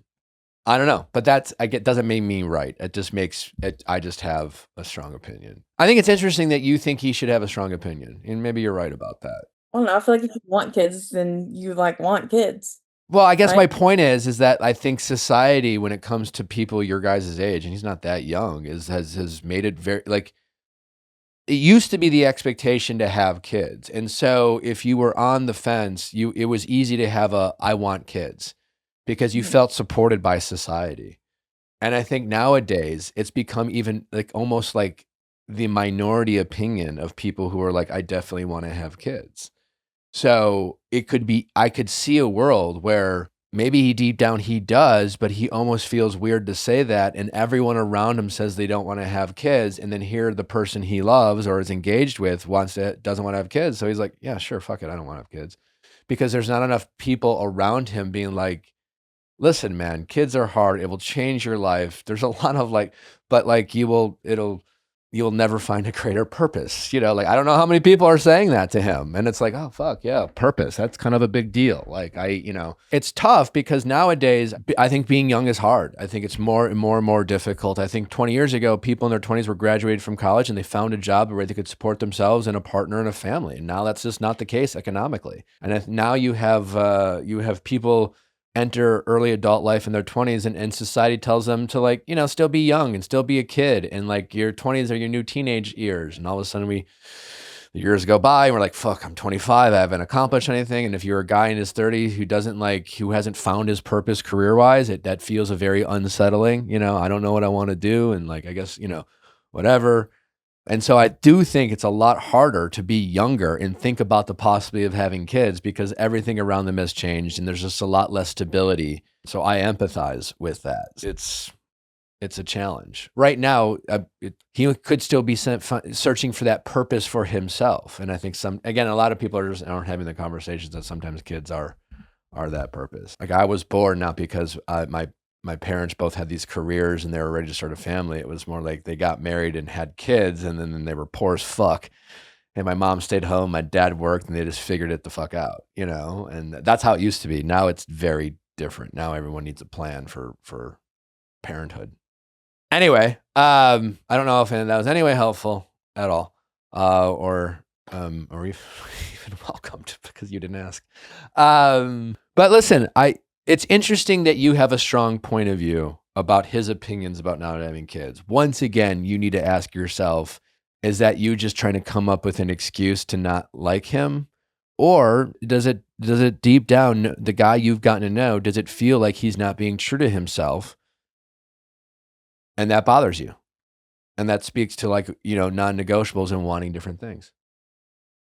I don't know, but doesn't make me right. It just makes it, I just have a strong opinion. I think it's interesting that you think he should have a strong opinion, and maybe you're right about that. I don't know. I feel like if you want kids, then you like want kids. Well, I guess Right. my point is that I think society, when it comes to people your guys' age, and he's not that young, has made it very like it used to be the expectation to have kids, and so if you were on the fence, it was easy to have a I want kids because you Mhm. felt supported by society. And I think nowadays it's become even like almost like the minority opinion of people who are like, I definitely want to have kids. So it could be, I could see a world where maybe deep down he does, but he almost feels weird to say that. And everyone around him says they don't want to have kids. And then here the person he loves or is engaged with doesn't want to have kids. So he's like, yeah, sure. Fuck it. I don't want to have kids because there's not enough people around him being like, listen, man, kids are hard. It will change your life. There's a lot of like, but like you'll never find a greater purpose. You know, like I don't know how many people are saying that to him. And it's like, oh fuck, yeah, purpose. That's kind of a big deal. Like it's tough because nowadays I think being young is hard. I think it's more and more difficult. I think 20 years ago, people in their 20s were graduated from college and they found a job where they could support themselves and a partner and a family. And now that's just not the case economically. And now you have people enter early adult life in their 20s and society tells them to like, still be young and still be a kid. And like your 20s are your new teenage years. And all of a sudden the years go by and we're like, fuck, I'm 25. I haven't accomplished anything. And if you're a guy in his 30s who hasn't found his purpose career-wise, that feels a very unsettling, I don't know what I want to do. And like, I guess, whatever. And so I do think it's a lot harder to be younger and think about the possibility of having kids because everything around them has changed and there's just a lot less stability. So I empathize with that. It's a challenge. Right now, he could still be searching for that purpose for himself. And I think a lot of people aren't having the conversations that sometimes kids are that purpose. Like I was born not because my parents both had these careers and they were ready to start a family. It was more like they got married and had kids and then they were poor as fuck. And my mom stayed home, my dad worked, and they just figured it the fuck out, and that's how it used to be. Now it's very different. Now everyone needs a plan for parenthood. Anyway, I don't know if that was anyway helpful at all, or even welcomed because you didn't ask. But listen, it's interesting that you have a strong point of view about his opinions about not having kids. Once again, you need to ask yourself, is that you just trying to come up with an excuse to not like him? Or does it deep down, the guy you've gotten to know, does it feel like he's not being true to himself? And that bothers you? And that speaks to like, non-negotiables and wanting different things.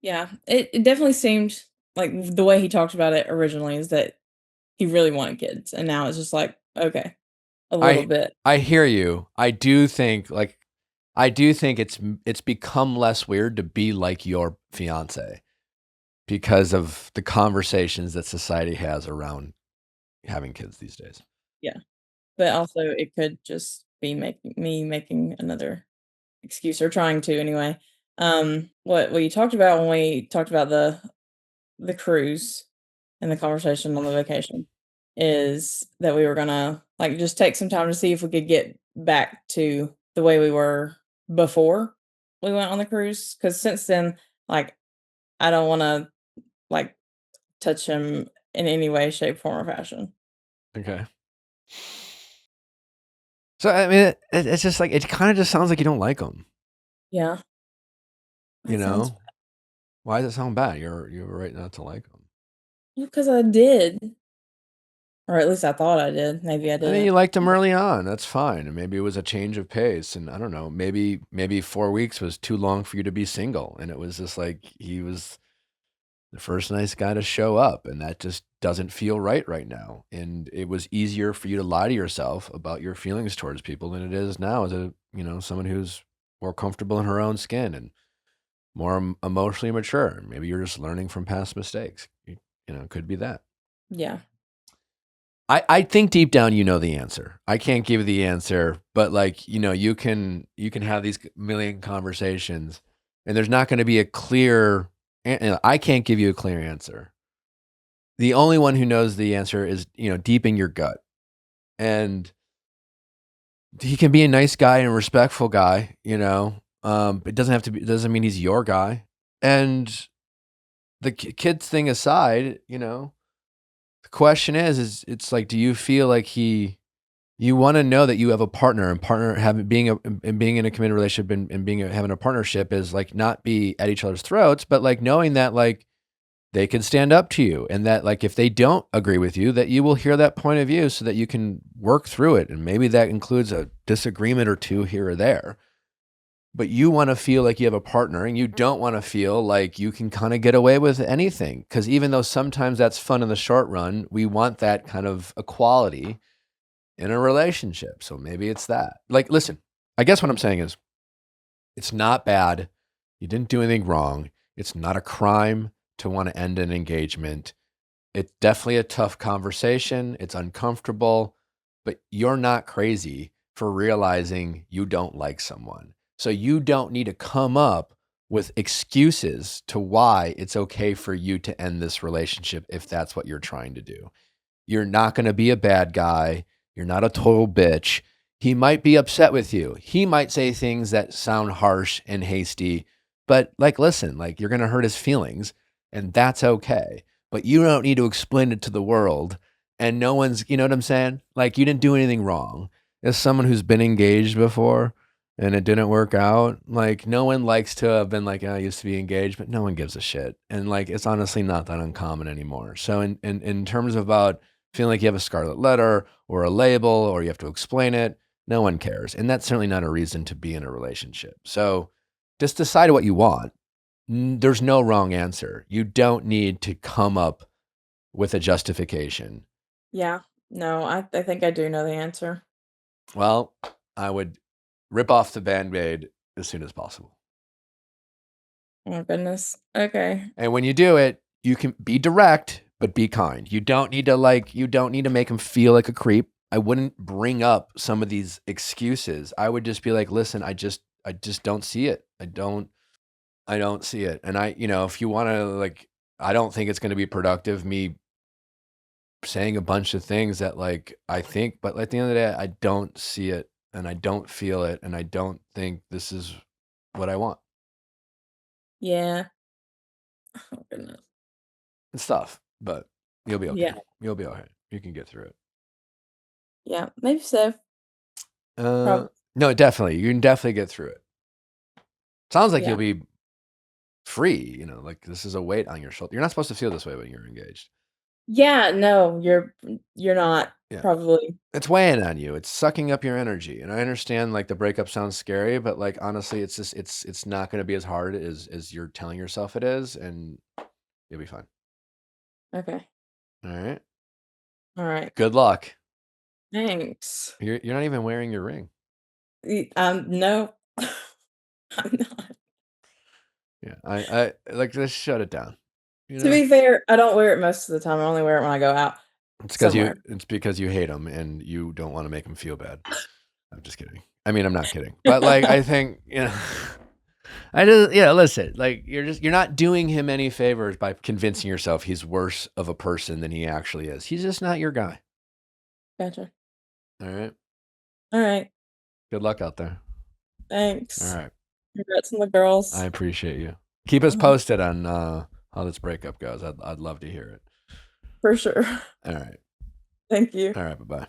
Yeah, it definitely seemed like the way he talked about it originally is that he really wanted kids, and now it's just like, okay, a little I bit. I hear you. I do think it's become less weird to be like your fiance because of the conversations that society has around having kids these days. Yeah, but also it could just be making another excuse or trying to anyway. What you talked about when we talked about the cruise and the conversation on the vacation is that we were gonna, like, just take some time to see if we could get back to the way we were before we went on the cruise. Because since then, like, I don't wanna, like, touch him in any way, shape, form, or fashion. Okay. So I mean, it's just like it kind of just sounds like you don't like them. Yeah, You that sounds know, why does it sound bad? You were right not to like them. because I did, or at least I thought I did. Maybe I I mean, didn't. you liked him early on. That's fine. And maybe it was a change of pace. And I don't know. Maybe 4 weeks was too long for you to be single. And it was just like he was the first nice guy to show up, and that just doesn't feel right now. And it was easier for you to lie to yourself about your feelings towards people than it is now as someone who's more comfortable in her own skin and more emotionally mature. Maybe you're just learning from past mistakes. It could be that. Yeah. I think deep down you know the answer. I can't give you the answer, but like, you can have these million conversations and there's not going to be a clear I can't give you a clear answer. The only one who knows the answer is, deep in your gut. And he can be a nice guy and a respectful guy, it doesn't mean he's your guy. And the kids thing aside, the question is it's like, do you feel like you want to know that you have a partner, and being in a committed relationship and having a partnership is like not be at each other's throats, but like knowing that like they can stand up to you, and that like if they don't agree with you, that you will hear that point of view so that you can work through it. And maybe that includes a disagreement or two here or there. But you want to feel like you have a partner, and you don't want to feel like you can kind of get away with anything. Because even though sometimes that's fun in the short run, we want that kind of equality in a relationship. So maybe it's that. Like, listen, I guess what I'm saying is it's not bad. You didn't do anything wrong. It's not a crime to want to end an engagement. It's definitely a tough conversation. It's uncomfortable, but you're not crazy for realizing you don't like someone. So you don't need to come up with excuses to why it's okay for you to end this relationship if that's what you're trying to do. You're not going to be a bad guy. You're not a total bitch. He might be upset with you. He might say things that sound harsh and hasty, but like, listen, like you're going to hurt his feelings, and that's okay. But you don't need to explain it to the world, and no one's, you know what I'm saying? Like you didn't do anything wrong. As someone who's been engaged before and it didn't work out, like no one likes to have been like, I used to be engaged, but no one gives a shit. And like, it's honestly not that uncommon anymore. So in terms of about feeling like you have a scarlet letter or a label or you have to explain it, no one cares. And that's certainly not a reason to be in a relationship. So just decide what you want. There's no wrong answer. You don't need to come up with a justification. Yeah. No, I think I do know the answer. Well, I would rip off the Band-Aid as soon as possible. Oh my goodness. Okay. And when you do it, you can be direct, but be kind. You don't need to make him feel like a creep. I wouldn't bring up some of these excuses. I would just be like, listen, I just don't see it. I don't see it. And if you want to like, I don't think it's going to be productive me saying a bunch of things that like I think, but at the end of the day, I don't see it and I don't feel it and I don't think this is what I want. Yeah. Oh goodness. It's tough, but you'll be okay. Yeah. You'll be okay. You can get through it. Yeah. Maybe so. Probably. No, definitely. You can definitely get through it. Sounds like Yeah. you'll be free, like this is a weight on your shoulder. You're not supposed to feel this way when you're engaged. Yeah. No, you're not. Yeah. probably. It's weighing on you. It's sucking up your energy. And I understand like the breakup sounds scary, but like honestly, it's just it's not going to be as hard as you're telling yourself it is, and you'll be fine. Okay. All right. All right. Good luck. Thanks. You're not even wearing your ring. No, I'm not. Yeah. I like just shut it down. You To know? be fair, I don't wear it most of the time. I only wear it when I go out somewhere. It's because you hate him and you don't want to make him feel bad. I'm just kidding. I mean, I'm not kidding. But like I think, I just listen, like you're not doing him any favors by convincing yourself he's worse of a person than he actually is. He's just not your guy. Gotcha. All right. All right. Good luck out there. Thanks. All right. Congrats on the girls. I appreciate you. Keep us posted on how this breakup goes. I'd love to hear it. For sure. All right. Thank you. All right. Bye-bye.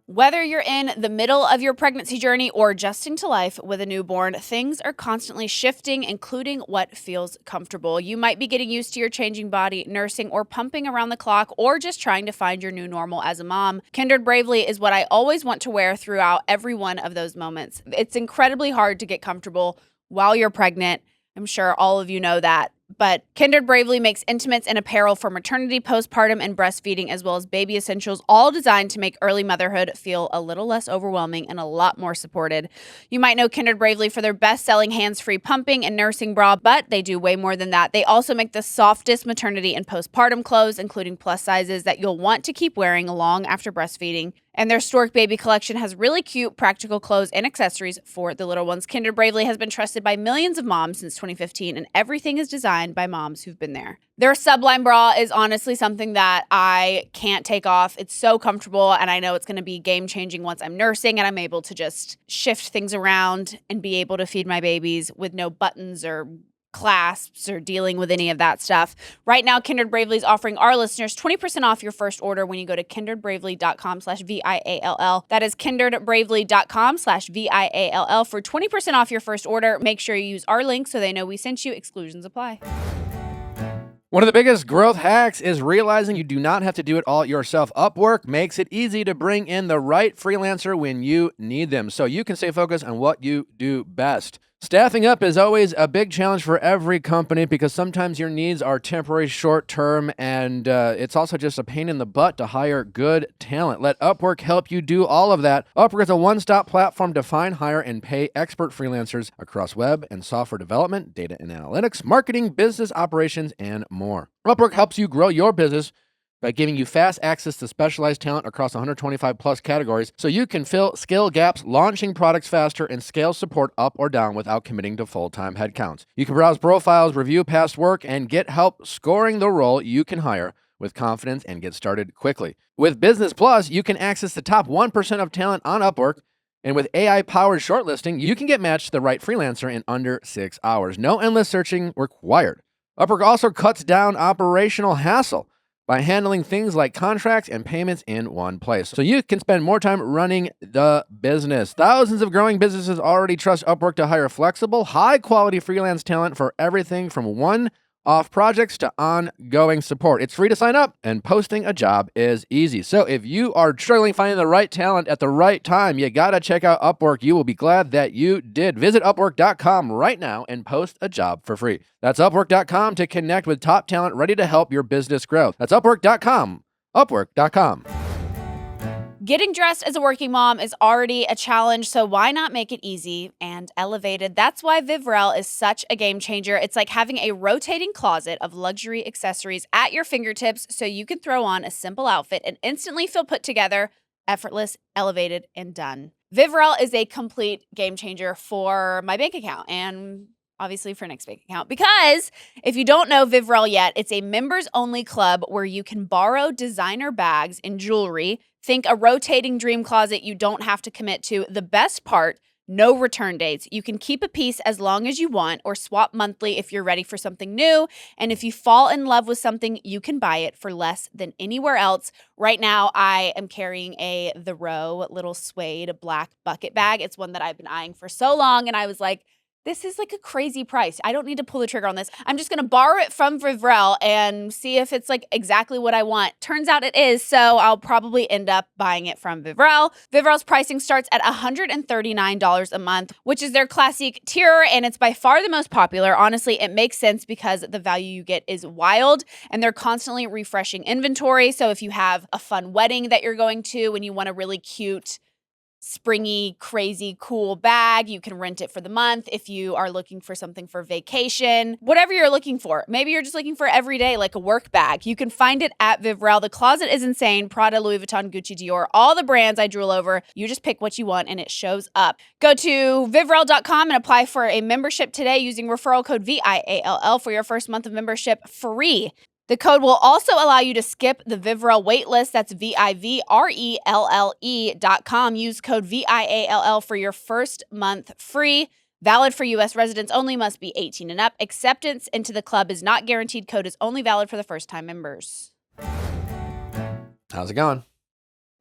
Whether you're in the middle of your pregnancy journey or just into life with a newborn, things are constantly shifting, including what feels comfortable. You might be getting used to your changing body, nursing, or pumping around the clock, or just trying to find your new normal as a mom. Kindred Bravely is what I always want to wear throughout every one of those moments. It's incredibly hard to get comfortable while you're pregnant. I'm sure all of you know that. But Kindred Bravely makes intimates and apparel for maternity, postpartum, and breastfeeding, as well as baby essentials, all designed to make early motherhood feel a little less overwhelming and a lot more supported. You might know Kindred Bravely for their best-selling hands-free pumping and nursing bra, but they do way more than that. They also make the softest maternity and postpartum clothes, including plus sizes that you'll want to keep wearing long after breastfeeding. And their Stork Baby collection has really cute, practical clothes and accessories for the little ones. Kindred Bravely has been trusted by millions of moms since 2015, and everything is designed by moms who've been there. Their Sublime bra is honestly something that I can't take off. It's so comfortable, and I know it's going to be game-changing once I'm nursing and I'm able to just shift things around and be able to feed my babies with no buttons or clasps or dealing with any of that stuff. Right now, Kindred Bravely is offering our listeners 20% off your first order when you go to kindredbravely.com/VIALL. That is kindredbravely.com/VIALL for 20% off your first order. Make sure you use our link so they know we sent you. Exclusions apply. One of the biggest growth hacks is realizing you do not have to do it all yourself. Upwork makes it easy to bring in the right freelancer when you need them, so you can stay focused on what you do best. Staffing up is always a big challenge for every company because sometimes your needs are temporary, short-term, and it's also just a pain in the butt to hire good talent. Let Upwork help you do all of that. Upwork is a one-stop platform to find, hire, and pay expert freelancers across web and software development, data and analytics, marketing, business operations, and more. Upwork helps you grow your business by giving you fast access to specialized talent across 125 plus categories so you can fill skill gaps, launching products faster, and scale support up or down without committing to full-time headcounts. You can browse profiles, review past work, and get help scoring the role you can hire with confidence and get started quickly. With Business Plus, you can access the top 1% of talent on Upwork, and with AI-powered shortlisting, you can get matched to the right freelancer in under 6 hours. No endless searching required. Upwork also cuts down operational hassle by handling things like contracts and payments in one place, so you can spend more time running the business. Thousands of growing businesses already trust Upwork to hire flexible, high-quality freelance talent for everything from one-off projects to ongoing support. It's free to sign up, and posting a job is easy. So if you are struggling finding the right talent at the right time, you gotta check out Upwork. You will be glad that you did. Visit Upwork.com right now and post a job for free. That's Upwork.com to connect with top talent ready to help your business grow. That's Upwork.com. Upwork.com. Getting dressed as a working mom is already a challenge, so why not make it easy and elevated? That's why Viall is such a game changer. It's like having a rotating closet of luxury accessories at your fingertips so you can throw on a simple outfit and instantly feel put together, effortless, elevated, and done. Viall is a complete game changer for my bank account and obviously for Nick's bank account, because if you don't know Viall yet, it's a members-only club where you can borrow designer bags and jewelry. Think a rotating dream closet you don't have to commit to. The best part, no return dates. You can keep a piece as long as you want or swap monthly if you're ready for something new. And if you fall in love with something, you can buy it for less than anywhere else. Right now, I am carrying a The Row little suede black bucket bag. It's one that I've been eyeing for so long, and I was like, This is like a crazy price. I don't need to pull the trigger on this. I'm just going to borrow it from Viall and see if it's like exactly what I want. Turns out it is, so I'll probably end up buying it from Viall. Viall's pricing starts at $139 a month, which is their classic tier, and it's by far the most popular. Honestly, it makes sense because the value you get is wild, and they're constantly refreshing inventory. So if you have a fun wedding that you're going to and you want a really cute, springy, crazy, cool bag, you can rent it for the month. If you are looking for something for vacation, whatever you're looking for, maybe you're just looking for every day, like a work bag, you can find it at Viall. The closet is insane. Prada, Louis Vuitton, Gucci, Dior, all the brands I drool over. You just pick what you want and it shows up. Go to Viall.com and apply for a membership today using referral code VIALL for your first month of membership free. The code will also allow you to skip the Viall waitlist. That's VIVRELLE.com. Use code VIALL for your first month free. Valid for U.S. residents only. Must be 18 and up. Acceptance into the club is not guaranteed. Code is only valid for the first-time members. How's it going?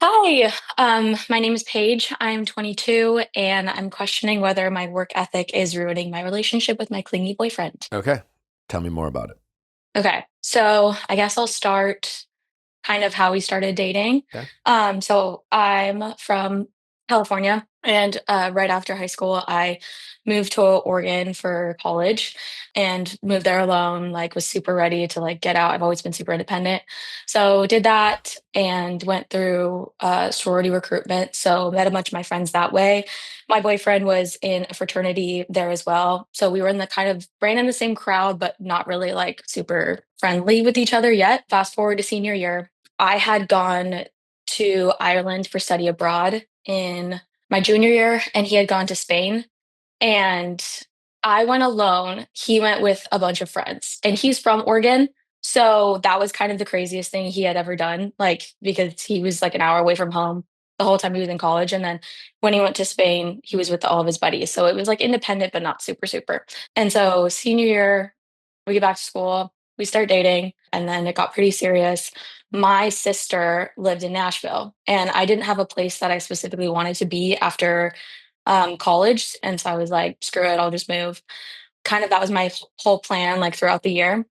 Hi, my name is Paige. I'm 22, and I'm questioning whether my work ethic is ruining my relationship with my clingy boyfriend. Okay. Tell me more about it. Okay, so I guess I'll start kind of how we started dating. Okay. So I'm from California, and right after high school, I moved to Oregon for college and moved there alone, like was super ready to like get out. I've always been super independent. So did that and went through sorority recruitment. So met a bunch of my friends that way. My boyfriend was in a fraternity there as well. So we were in the kind of ran in the same crowd, but not really like super friendly with each other yet. Fast forward to senior year, I had gone to Ireland for study abroad in my junior year, and he had gone to Spain. And I went alone. He went with a bunch of friends, and he's from Oregon. So that was kind of the craziest thing he had ever done, like, because he was like an hour away from home the whole time he was in college. And then when he went to Spain, he was with all of his buddies. So it was like independent, but not super, super. And so senior year, we get back to school, we start dating, and then it got pretty serious. My sister lived in Nashville, and I didn't have a place that I specifically wanted to be after college. And so I was like, screw it, I'll just move. Kind of that was my whole plan, like throughout the year.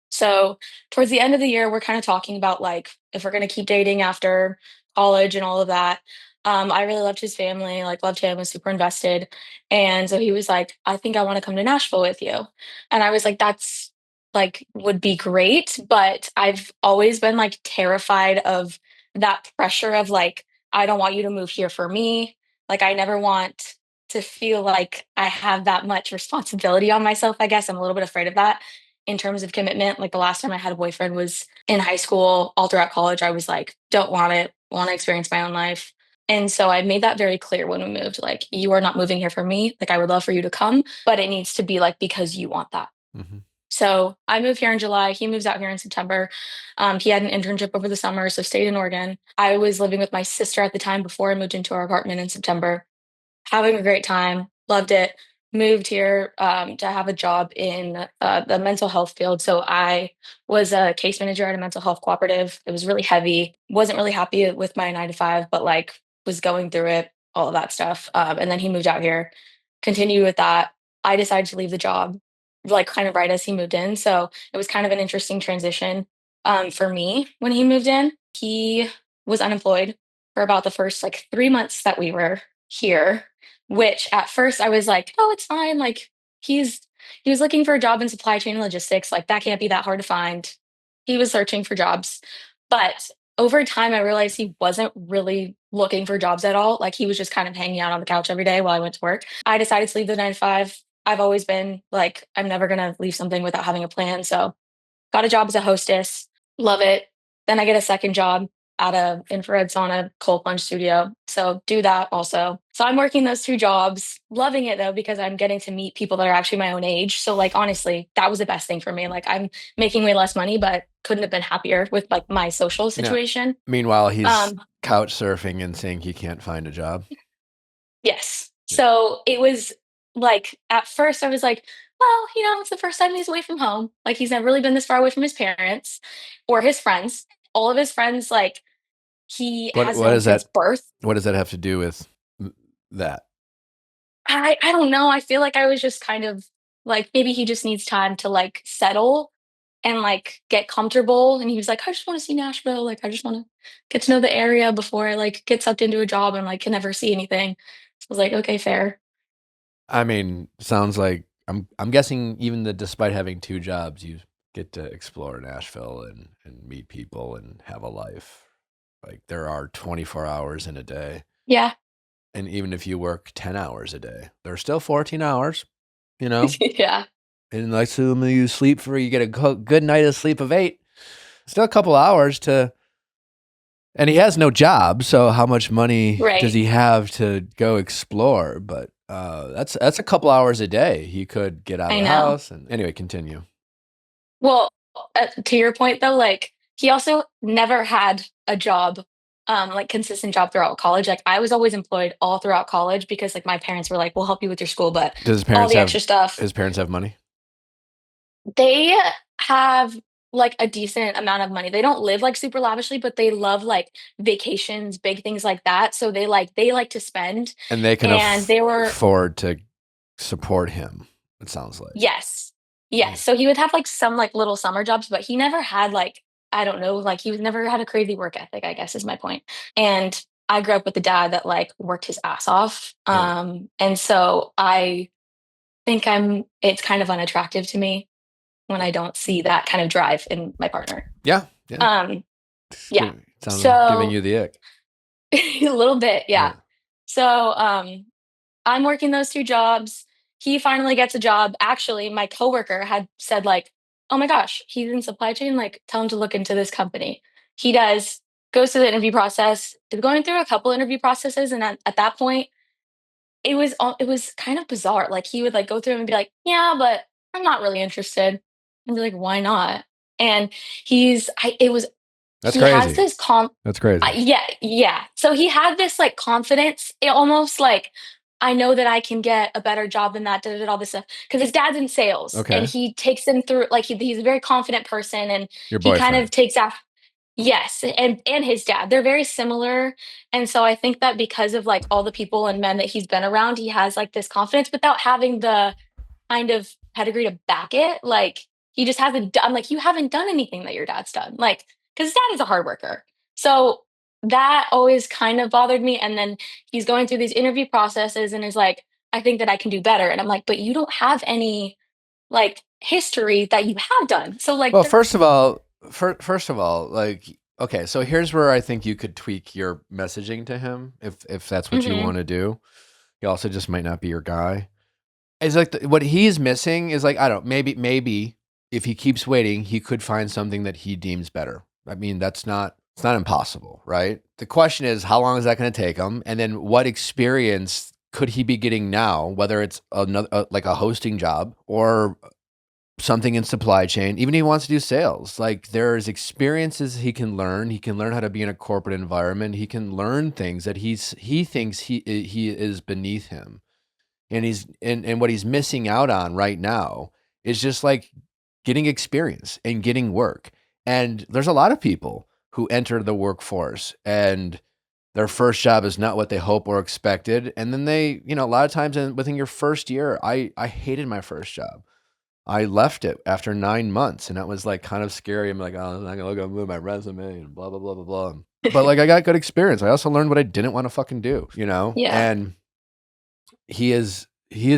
So towards the end of the year, we're kind of talking about like if we're going to keep dating after college and all of that. I really loved his family, like loved him, was super invested. And so he was like, I think I want to come to Nashville with you. And I was like, that's like would be great. But I've always been like terrified of that pressure of like, I don't want you to move here for me. Like I never want to feel like I have that much responsibility on myself. I guess I'm a little bit afraid of that in terms of commitment. Like the last time I had a boyfriend was in high school. All throughout college, I was like, don't want it, want to experience my own life. And so I made that very clear when we moved. Like, you are not moving here for me. Like, I would love for you to come, but it needs to be like because you want that. Mm-hmm. So I moved here in July. He moves out here in September. He had an internship over the summer, so stayed in Oregon. I was living with my sister at the time before I moved into our apartment in September. Having a great time, loved it. Moved here to have a job in the mental health field. So I was a case manager at a mental health cooperative. It was really heavy. Wasn't really happy with my 9 to 5, but like was going through it, all of that stuff. And then he moved out here, continued with that. I decided to leave the job, like kind of right as he moved in. So it was kind of an interesting transition for me when he moved in. He was unemployed for about the first like 3 months that we were here, which at first I was like, oh, it's fine. Like he's he was looking for a job in supply chain and logistics. Like that can't be that hard to find. He was searching for jobs. But over time I realized he wasn't really looking for jobs at all. Like he was just kind of hanging out on the couch every day while I went to work. I decided to leave the 9 to 5. I've always been like, I'm never gonna leave something without having a plan. So got a job as a hostess, love it. Then I get a second job at a infrared sauna cold plunge studio. So do that also. So I'm working those 2 jobs, loving it though, because I'm getting to meet people that are actually my own age. So like honestly, that was the best thing for me. Like I'm making way less money, but couldn't have been happier with like my social situation. Meanwhile, he's couch surfing and saying he can't find a job. Yes. So it was like at first I was like, well, it's the first time he's away from home. Like he's never really been this far away from his parents or his friends. All of his friends, like he has known since birth. What does that have to do with that? I don't know. I feel like I was just kind of like, maybe he just needs time to like settle and like get comfortable. And he was like, I just want to see Nashville. Like, I just want to get to know the area before I like get sucked into a job and like can never see anything. So I was like, okay, fair. I mean, sounds like I'm guessing even despite having 2 jobs, you get to explore Nashville and meet people and have a life. Like there are 24 hours in a day. Yeah. And even if you work 10 hours a day, there's still 14 hours, you know? Yeah. And like some of you sleep for, you get a good night of sleep of 8. Still a couple hours to, and he has no job. So how much money does Right. he have to go explore? But that's a couple hours a day. He could get out of I the know. house and anyway, continue. Well, to your point though, like he also never had a job, like consistent job throughout college. Like I was always employed all throughout college because like my parents were like, "We'll help you with your school," but Does all the extra stuff, his parents have money? they have like a decent amount of money. They don't live like super lavishly, but they love like vacations, big things like that. So they like to spend. And they can And they were afford to support him, it sounds like. yes. Yeah. Yes. So he would have like some like little summer jobs, but he never had like, I don't know, like he was never had a crazy work ethic, I guess is my point. And I grew up with a dad that like worked his ass off. Yeah. And so I think it's kind of unattractive to me when I don't see that kind of drive in my partner. Yeah. Yeah. Um, yeah. Sounds giving So you the ick. a little bit, yeah. So I'm working those 2 jobs. He finally gets a job. Actually, my coworker had said like, "Oh my gosh, he's in supply chain. Like, tell him to look into this company." He does. Goes through the interview process. Is going through a couple interview processes, and at that point, it was kind of bizarre. Like he would like go through 'em and be like, "Yeah, but I'm not really interested." And be like, "Why not?" And it was That's he has crazy. this That's crazy. yeah, yeah. So he had this like confidence, almost like I know that I can get a better job than that, all this stuff. Because his dad's in sales, and Okay. he takes him through. Like he's a very confident person, and Your he kind boyfriend. of takes after. Yes, and his dad, they're very similar, and so I think that because of like all the people and men that he's been around, he has like this confidence without having the kind of pedigree to back it. Like he just hasn't done. I'm like, you haven't done anything that your dad's done. Like because his dad is a hard worker. So that always kind of bothered me. And then he's going through these interview processes and is like, I think that I can do better. And I'm like, but you don't have any like history that you have done. So like, Well, first of all, like, okay, so here's where I think you could tweak your messaging to him if that's what you Mhm. want to do. He also just might not be your guy. It's like what he's missing is like, I don't, maybe if he keeps waiting, he could find something that he deems better. I mean, it's not impossible, right? The question is, how long is that going to take him? And then what experience could he be getting now, whether it's another, like a hosting job or something in supply chain, even if he wants to do sales, like there's experiences he can learn. He can learn how to be in a corporate environment. He can learn things that he thinks he is beneath him. And and what he's missing out on right now is just like getting experience and getting work. And there's a lot of people who enter the workforce and their first job is not what they hope or expected. And then they, a lot of times within your first year, I hated my first job. I left it after 9 months, and that was like kind of scary. I'm like, oh, I'm not gonna look at my resume and blah blah blah blah blah. But like, I got good experience. I also learned what I didn't want to fucking do, Yeah. And he is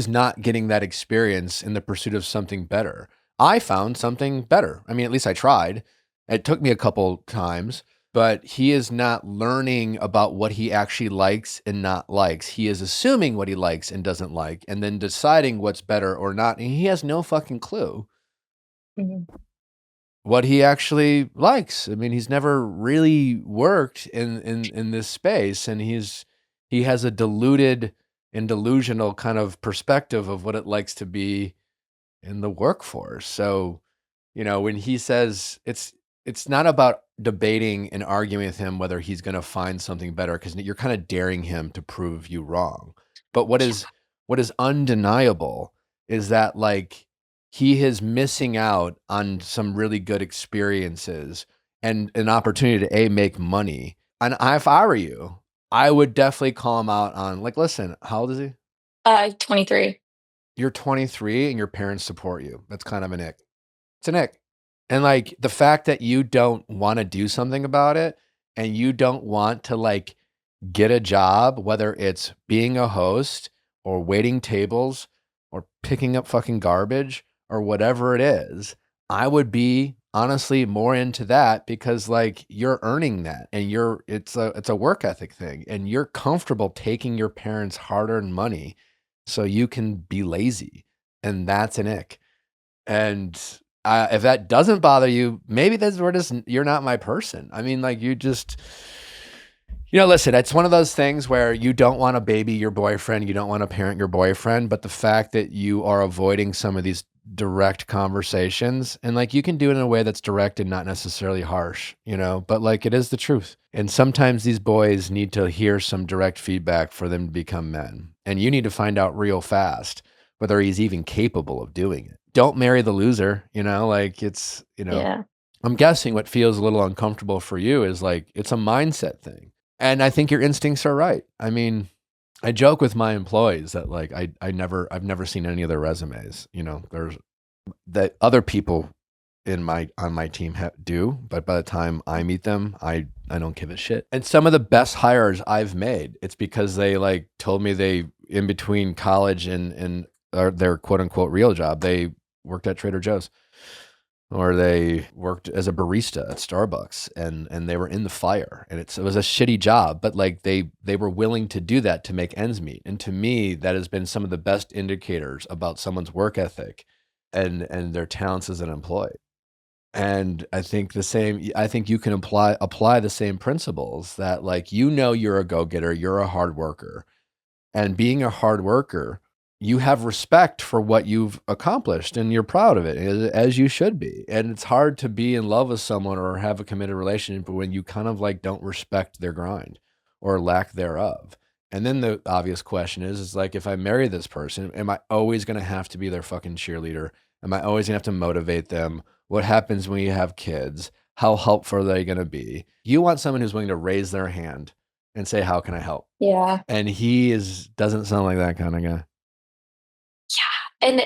not getting that experience in the pursuit of something better. I found something better. I mean, at least I tried. It took me a couple times, but he is not learning about what he actually likes and not likes. He is assuming what he likes and doesn't like, and then deciding what's better or not. And he has no fucking clue Mhm. what he actually likes. I mean, he's never really worked in this space, and he has a deluded and delusional kind of perspective of what it likes to be in the workforce. So, when he says it's not about debating and arguing with him whether he's going to find something better, because you're kind of daring him to prove you wrong. But what is undeniable is that like he is missing out on some really good experiences and an opportunity to make money. And if I were you, I would definitely call him out on like, listen, how old is he? 23. You're 23 and your parents support you. That's kind of an ick. It's an ick. And like the fact that you don't want to do something about it and you don't want to like get a job, whether it's being a host or waiting tables or picking up fucking garbage or whatever it is, I would be honestly more into that because like you're earning that and it's a work ethic thing and you're comfortable taking your parents' hard-earned money so you can be lazy. And that's an ick. And if that doesn't bother you, maybe you're not my person. I mean, like listen, it's one of those things where you don't want to baby your boyfriend, you don't want to parent your boyfriend, but the fact that you are avoiding some of these direct conversations and like you can do it in a way that's direct and not necessarily harsh, but like it is the truth. And sometimes these boys need to hear some direct feedback for them to become men. And you need to find out real fast whether he's even capable of doing it. Don't marry the loser, like it's, Yeah. I'm guessing what feels a little uncomfortable for you is like, it's a mindset thing. And I think your instincts are right. I mean, I joke with my employees that like, I've never seen any of their resumes, there's that other people on my team do, but by the time I meet them, I don't give a shit. And some of the best hires I've made, it's because they like told me they, in between college and their quote unquote real job, they worked at Trader Joe's or they worked as a barista at Starbucks and they were in the fire and it was a shitty job, but like they were willing to do that to make ends meet. And to me, that has been some of the best indicators about someone's work ethic and their talents as an employee. And I think you can apply the same principles that like, you're a go-getter, you're a hard worker. And being a hard worker, you have respect for what you've accomplished and you're proud of it, as you should be. And it's hard to be in love with someone or have a committed relationship when you kind of like don't respect their grind or lack thereof. And then the obvious question is like, if I marry this person, am I always going to have to be their fucking cheerleader? Am I always going to have to motivate them? What happens when you have kids? How helpful are they going to be? You want someone who's willing to raise their hand and say, how can I help? Yeah. And doesn't sound like that kind of guy. Yeah. And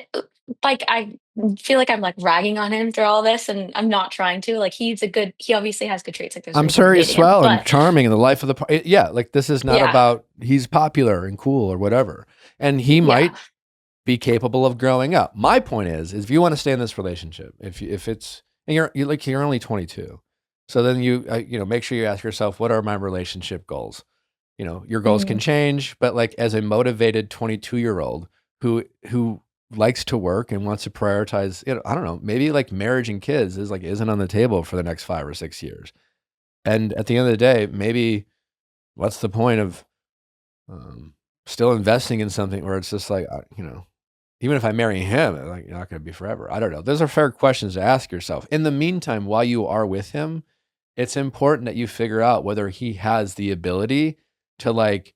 like, I feel like I'm like ragging on him through all this, and I'm not trying to. Like, he obviously has good traits. Like, there's a I'm reason I'm sure he's dating him, swell and but charming in the life of the party. Yeah, like this is not yeah, about he's popular and cool or whatever. And he yeah, might be capable of growing up. My point is if you want to stay in this relationship, if it's and you're only 22, so then you make sure you ask yourself, what are my relationship goals? Your goals can mhm, change, but like as a motivated 22-year-old who likes to work and wants to prioritize, I don't know, maybe like marriage and kids isn't on the table for the next 5 or 6 years. And at the end of the day, maybe what's the point of still investing in something where it's just like, even if I marry him, like you're not going to be forever. I don't know. Those are fair questions to ask yourself. In the meantime, while you are with him, it's important that you figure out whether he has the ability to like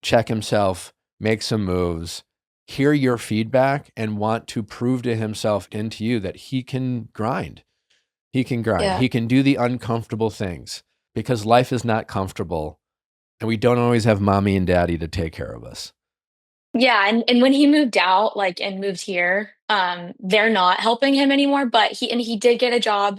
check himself, make some moves, hear your feedback, and want to prove to himself and to you that he can grind. He can grind. yeah. He can do the uncomfortable things because life is not comfortable and we don't always have mommy and daddy to take care of us. Yeah, and when he moved out, like, and moved here, they're not helping him anymore, but he did get a job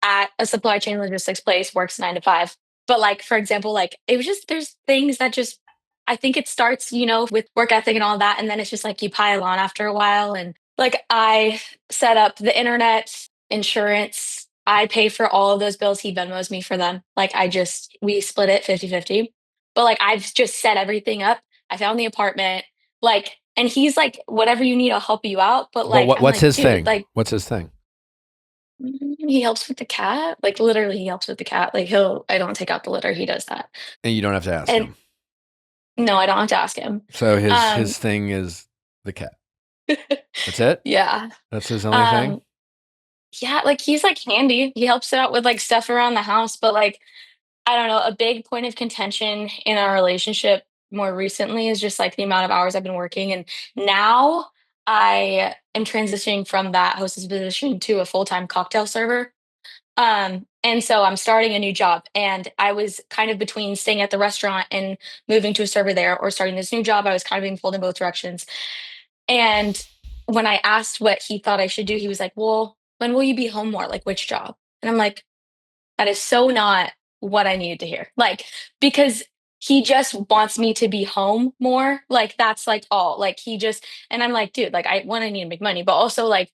at a supply chain logistics place, works 9 to 5. But, like, for example, like, it was just there's things that just I think it starts, with work ethic and all that, and then it's just, like, you pile on after a while, and, like, I set up the internet, insurance, I pay for all of those bills, he Venmos me for them. Like, we split it 50-50. But, like, I've just set everything up. I found the apartment, like, and he's like, "Whatever you need, I'll help you out." But, Well, like, I'm what's like, his "Dude," thing? like, What's his thing? he helps with the cat. Like, literally, he helps with the cat. Like, I don't take out the litter, he does that. And you don't have to ask And him. no, I don't have to ask him. So his Um, his thing is the cat. That's it? yeah. That's his only thing? Um, yeah, like, he's, like, handy. He helps out with, like, stuff around the house, but, like, I don't know, a big point of contention in our relationship more recently is just, like, the amount of hours I've been working, and now I am transitioning from that hostess position to a full-time cocktail server. And so I'm starting a new job, and I was kind of between staying at the restaurant and moving to a server there or starting this new job. I was kind of being pulled in both directions. And when I asked what he thought I should do, he was like, "Well, when will you be home more? Like, which job?" And I'm like, that is so not what I needed to hear. Like, because he just wants me to be home more. Like, that's like all. Like, and I'm like, dude, like, I need to make money, but also, like,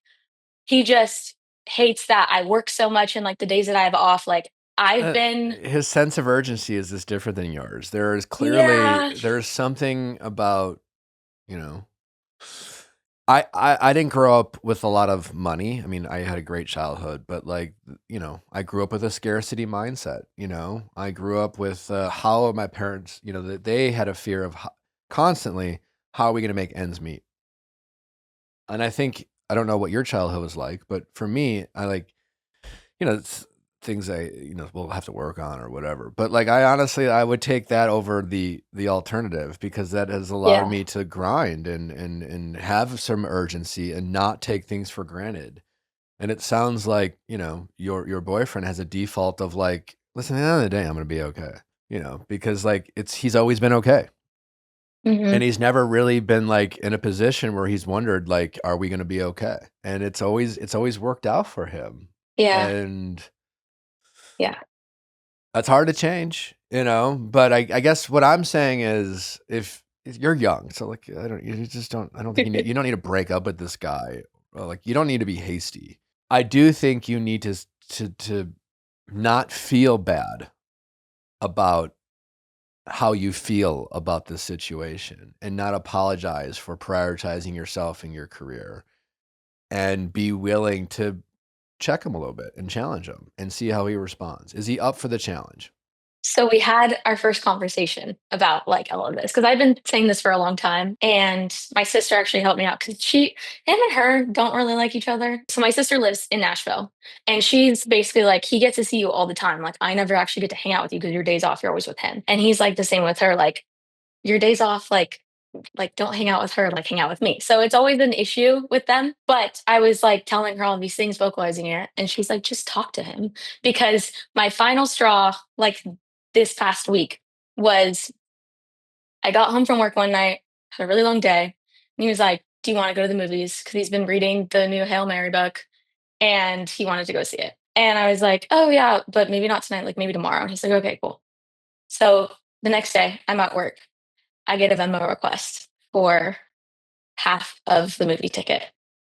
he just hates that I work so much and like the days that I have off, like, I've been, His sense of urgency is just different than yours. There's yeah, something about, you know, I didn't grow up with a lot of money. I mean, I had a great childhood, but like, you know, I grew up with a scarcity mindset. You know, I grew up with how my parents, you know, they had a fear of constantly, how are we going to make ends meet? And I think, I don't know what your childhood was like, but for me, I like, you know, it's things I, you know, will have to work on or whatever. But like, I would take that over the alternative, because that has allowed yeah, me to grind and have some urgency and not take things for granted. And it sounds like, you know, your boyfriend has a default of like, listen, at the end of the day, I'm gonna be okay. You know, because like he's always been okay. hmm, And he's never really been like in a position where he's wondered like, are we gonna be okay? And it's always worked out for him. yeah, And yeah, that's hard to change, you know. But I guess what I'm saying is, if you're young, so like you just don't. I don't think you don't need to break up with this guy. Or like you don't need to be hasty. I do think you need to not feel bad about how you feel about this situation, and not apologize for prioritizing yourself and your career, and be willing to check him a little bit and challenge him and see how he responds. Is he up for the challenge? So we had our first conversation about like all of this because I've been saying this for a long time, and my sister actually helped me out because him and her don't really like each other. So my sister lives in Nashville, and she's basically like, he gets to see you all the time. Like, I never actually get to hang out with you because your days off, you're always with him. And he's like the same with her. Like, your days off, like don't hang out with her, like hang out with me. So it's always an issue with them. But I was like telling her all these things, vocalizing it, and she's like, just talk to him. Because my final straw, like this past week, was I got home from work one night, had a really long day, and he was like, do you want to go to the movies? Because he's been reading the new Hail Mary book and he wanted to go see it. And I was like, oh yeah, but maybe not tonight, like maybe tomorrow. And he's like, okay, cool. So the next day I'm at work. I get a Venmo request for half of the movie ticket.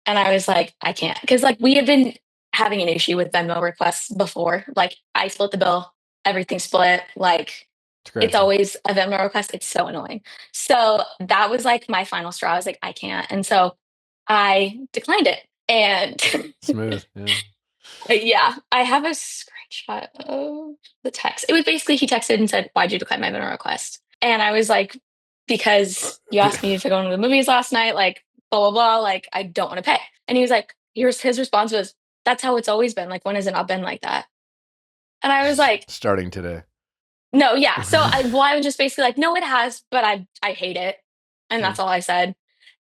And I was like, I can't. Because like we have been having an issue with Venmo requests before. Like, I split the bill, everything split. Like, It's it's crazy. always a Venmo request. It's so annoying. So that was like my final straw. I was like, I can't. And so I declined it. And Smooth. Yeah. yeah, I have a screenshot of the text. It was basically, he texted and said, why'd you decline my Venmo request? And I was like, because you Be- asked me to go to the movies last night, like blah blah blah, like I don't want to pay. And he was like, his response was, that's how it's always been. Like, when has it not been like that? And I was like, Starting today. no, yeah. So I was just basically like, no, it has, but I hate it. And that's all I said.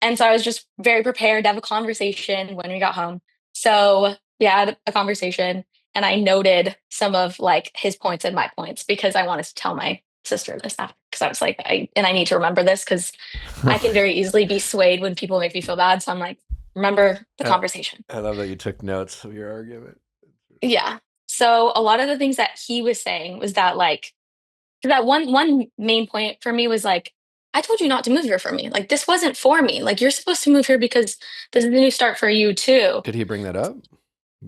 And so I was just very prepared to have a conversation when we got home. So we had a conversation, and I noted some of like his points and my points because I wanted to tell my sister this after, because I was like, I need to remember this because I can very easily be swayed when people make me feel bad. So I'm like, remember the conversation. I love that you took notes of your argument. Yeah. So a lot of the things that he was saying was that like, that one main point for me was like, I told you not to move here for me. Like, this wasn't for me. Like, you're supposed to move here because this is a new start for you too. Did he bring that up?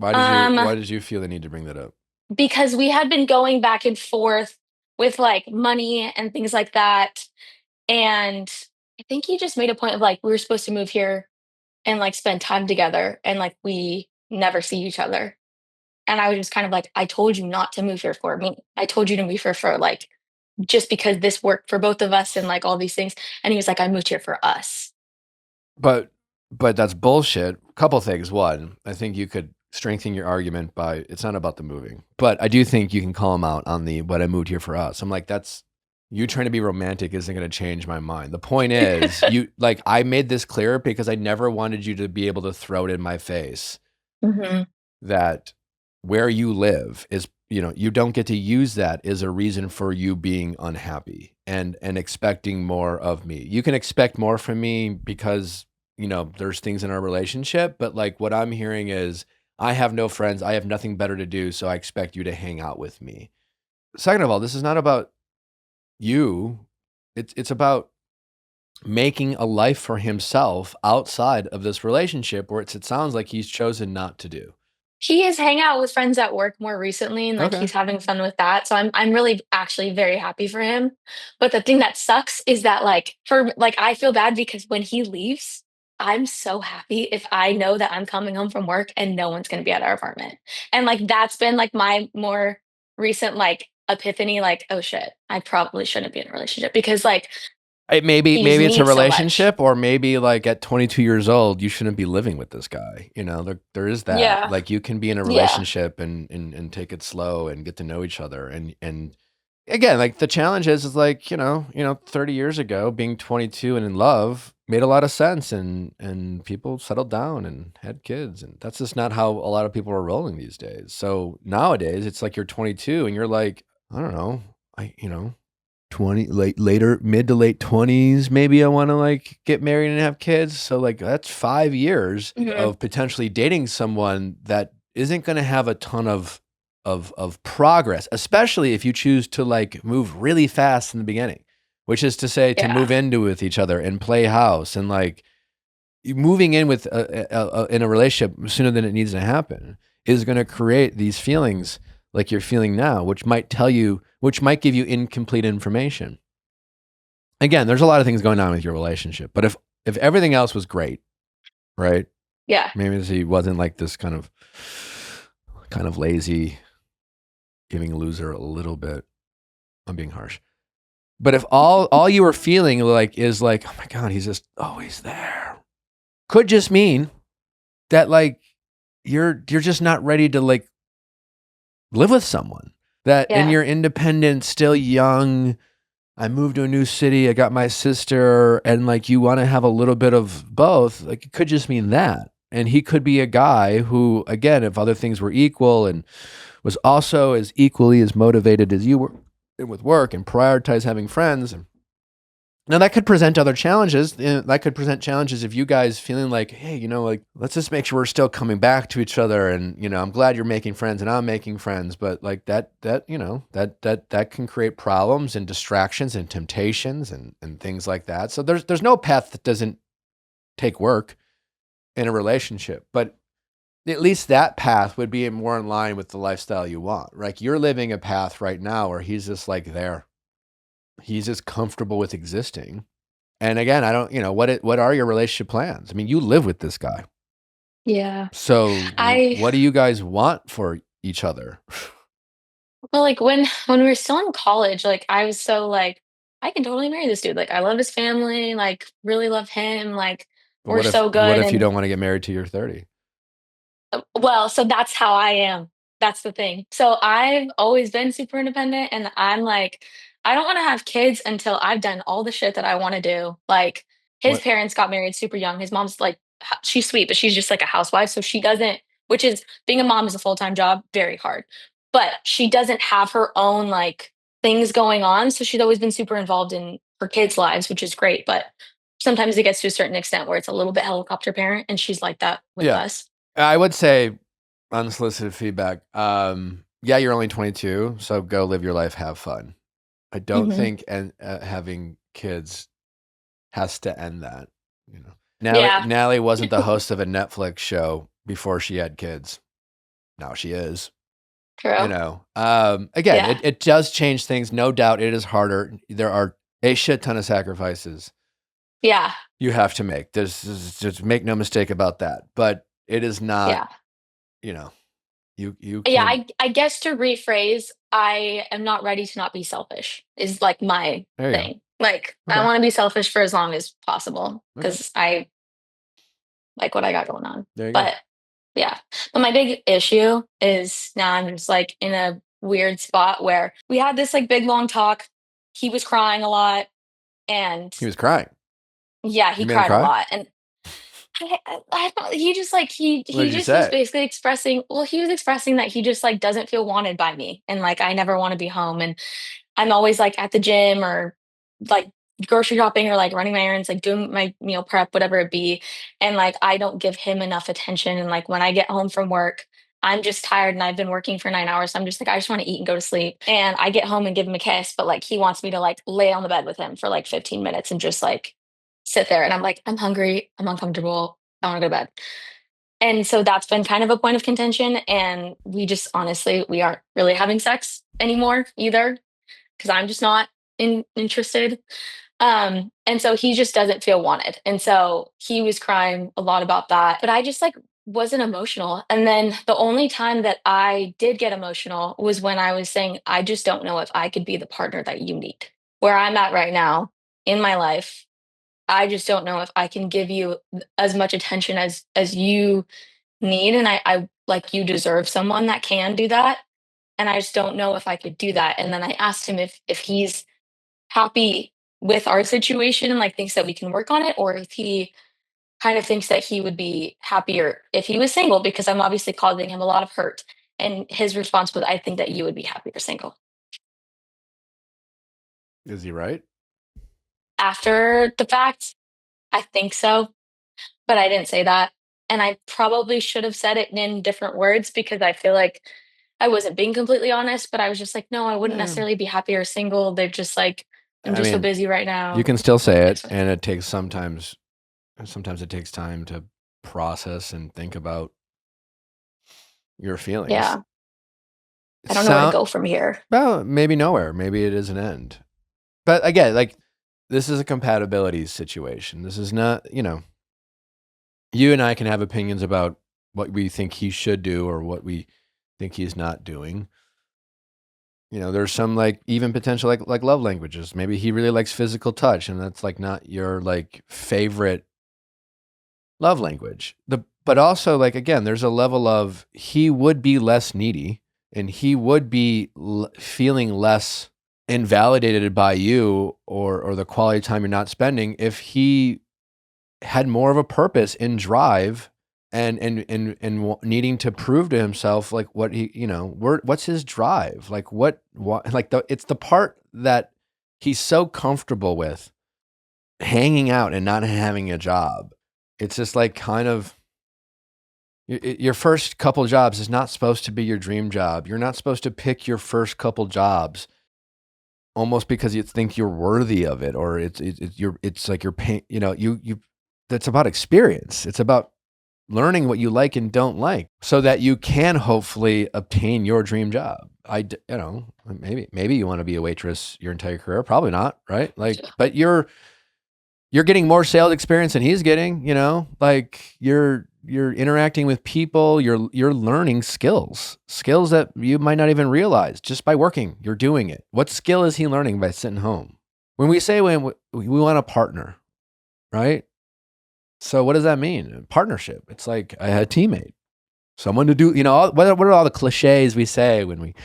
Um, Why did you feel the need to bring that up? because we had been going back and forth with like money and things like that. And I think he just made a point of like, we were supposed to move here and like spend time together, and like we never see each other. And I was just kind of like, I told you not to move here for me. I told you to move here for like, just because this worked for both of us and like all these things. And he was like, I moved here for us. But that's bullshit. Couple things. One, I think you could strengthen your argument by, it's not about the moving, but I do think you can call him out on the, but I moved here for us. I'm like, that's, you trying to be romantic isn't going to change my mind. The point is, you like, I made this clear because I never wanted you to be able to throw it in my face Mhm. that where you live is, you don't get to use that as a reason for you being unhappy and expecting more of me. You can expect more from me because, there's things in our relationship, but like what I'm hearing is I have no friends. I have nothing better to do. So I expect you to hang out with me. Second of all, this is not about you. It's about making a life for himself outside of this relationship where it sounds like he's chosen not to do. He is hanging out with friends at work more recently, and like Okay. he's having fun with that. So I'm really actually very happy for him. But the thing that sucks is that I feel bad because when he leaves, I'm so happy if I know that I'm coming home from work and no one's gonna be at our apartment. And like that's been like my more recent like epiphany, like, oh shit, I probably shouldn't be in a relationship because like Maybe he just it's a means so much. relationship, or maybe like at 22 years old, you shouldn't be living with this guy. There is that. Yeah. Like you can be in a Yeah. relationship and take it slow and get to know each other. And again, like the challenge is like, 30 years ago, being 22 and in love made a lot of sense, and people settled down and had kids, and that's just not how a lot of people are rolling these days. So nowadays, it's like you're 22 and you're like, I don't know, 20 later mid to late 20s, maybe I want to like get married and have kids. So like that's 5 years Mhm. of potentially dating someone that isn't going to have a ton of progress, especially if you choose to like move really fast in the beginning, which is to say to Yeah. move into with each other and play house, and like moving in with in a relationship sooner than it needs to happen is going to create these feelings like you're feeling now, which might give you incomplete information. Again, there's a lot of things going on with your relationship, but if everything else was great, right? Yeah. Maybe he wasn't like this kind of lazy, giving a loser a little bit. I'm being harsh. But if all you were feeling like is like, oh my God, he's just always there, could just mean that like you're just not ready to like live with someone. That in Yeah. your independent, still young, I moved to a new city, I got my sister, and like you want to have a little bit of both, like it could just mean that. And he could be a guy who, again, if other things were equal and was also as equally as motivated as you were with work and prioritize having friends. And now that could present other challenges. That could present challenges if you guys feeling like, hey, like let's just make sure we're still coming back to each other. And I'm glad you're making friends and I'm making friends, but like that can create problems and distractions and temptations and things like that. So there's no path that doesn't take work in a relationship, but at least that path would be more in line with the lifestyle you want. Like you're living a path right now where he's just like there. He's just comfortable with existing. And again, I don't, what are your relationship plans? I mean, you live with this guy. Yeah. So I what do you guys want for each other? Well, like when we were still in college, like I was so like, I can totally marry this dude. Like I love his family, like really love him, like But we're so what good. if you And don't want to get married till you're 30? well, so that's how I am. That's the thing. So I've always been super independent, and I'm like, I don't want to have kids until I've done all the shit that I want to do. Like his What? parents got married super young. His mom's like, she's sweet, but she's just like a housewife. So she doesn't, which is being a mom is a full time job, very hard. But she doesn't have her own like things going on. So she's always been super involved in her kids' lives, which is great. But sometimes it gets to a certain extent where it's a little bit helicopter parent, and she's like that with Yeah. us. I would say unsolicited feedback. Yeah, you're only 22, so go live your life, have fun. I don't Mhm. think having kids has to end that. Yeah. Natalie wasn't the host of a Netflix show before she had kids. Now she is. True. Again, Yeah. it does change things. No doubt it is harder. There are a shit ton of sacrifices Yeah. you have to make. Just make no mistake about that. But it is not, Yeah. you Yeah, can. I guess to rephrase, I am not ready to not be selfish is like my There you go. thing. Like I Okay. want to be selfish for as long as possible Okay. because I like what I got going on. There you go. But yeah. But my big issue is now I'm just like in a weird spot where we had this like big long talk. He was crying a lot, and He was crying. yeah, You he made him cried a cry? lot. And I don't, he just like What he did you just was say? basically expressing, well, he was expressing that he just like doesn't feel wanted by me, and like I never want to be home, and I'm always like at the gym or like grocery shopping or like running my errands, like doing my meal prep, whatever it be. And like I don't give him enough attention. And like when I get home from work, I'm just tired and I've been working for 9 hours. So I'm just like, I just want to eat and go to sleep. And I get home and give him a kiss, but like he wants me to like lay on the bed with him for like 15 minutes and just like sit there. And I'm like, I'm hungry, I'm uncomfortable, I want to go to bed. And so that's been kind of a point of contention. And we just honestly, we aren't really having sex anymore either because I'm just not interested. And so he just doesn't feel wanted. And so he was crying a lot about that. But I just like wasn't emotional. And then the only time that I did get emotional was when I was saying, I just don't know if I could be the partner that you need. Where I'm at right now in my life, I just don't know if I can give you as much attention as you need. And I like you deserve someone that can do that. And I just don't know if I could do that. And then I asked him if he's happy with our situation and like thinks that we can work on it, or if he kind of thinks that he would be happier if he was single, because I'm obviously causing him a lot of hurt. And his response was, I think that you would be happier single. Is he right? After the fact, I think so, but I didn't say that. And I probably should have said it in different words because I feel like I wasn't being completely honest, but I was just like, no, I wouldn't Yeah. necessarily be happier single. They're just like, I'm I just so mean, busy right now. you can still say it, It's fine. and it takes sometimes it takes time to process and think about your feelings. Yeah. I don't know where to Sound go from here. well, maybe nowhere. Maybe it is an end. But again, like this is a compatibility situation. This is not, you and I can have opinions about what we think he should do or what we think he's not doing. There's some like even potential like love languages. Maybe he really likes physical touch, and that's like not your like favorite love language. But also like again, there's a level of he would be less needy, and he would be feeling less invalidated by you or the quality time you're not spending if he had more of a purpose in drive and needing to prove to himself like what he what's his drive, like what like it's the part that he's so comfortable with, hanging out and not having a job. It's just like kind of your first couple jobs is not supposed to be your dream job. You're not supposed to pick your first couple jobs almost because you think you're worthy of it, or it's like you're paying, you that's about experience. It's about learning what you like and don't like so that you can hopefully obtain your dream job. Maybe you want to be a waitress your entire career, probably not, right? Like, but you're getting more sales experience than he's getting, like you're interacting with people, you're learning skills that you might not even realize just by working. You're doing it. What skill is he learning by sitting home? When we say we want a partner, right? So what does that mean? Partnership. It's like a teammate, someone to do, what are all the cliches we say when we,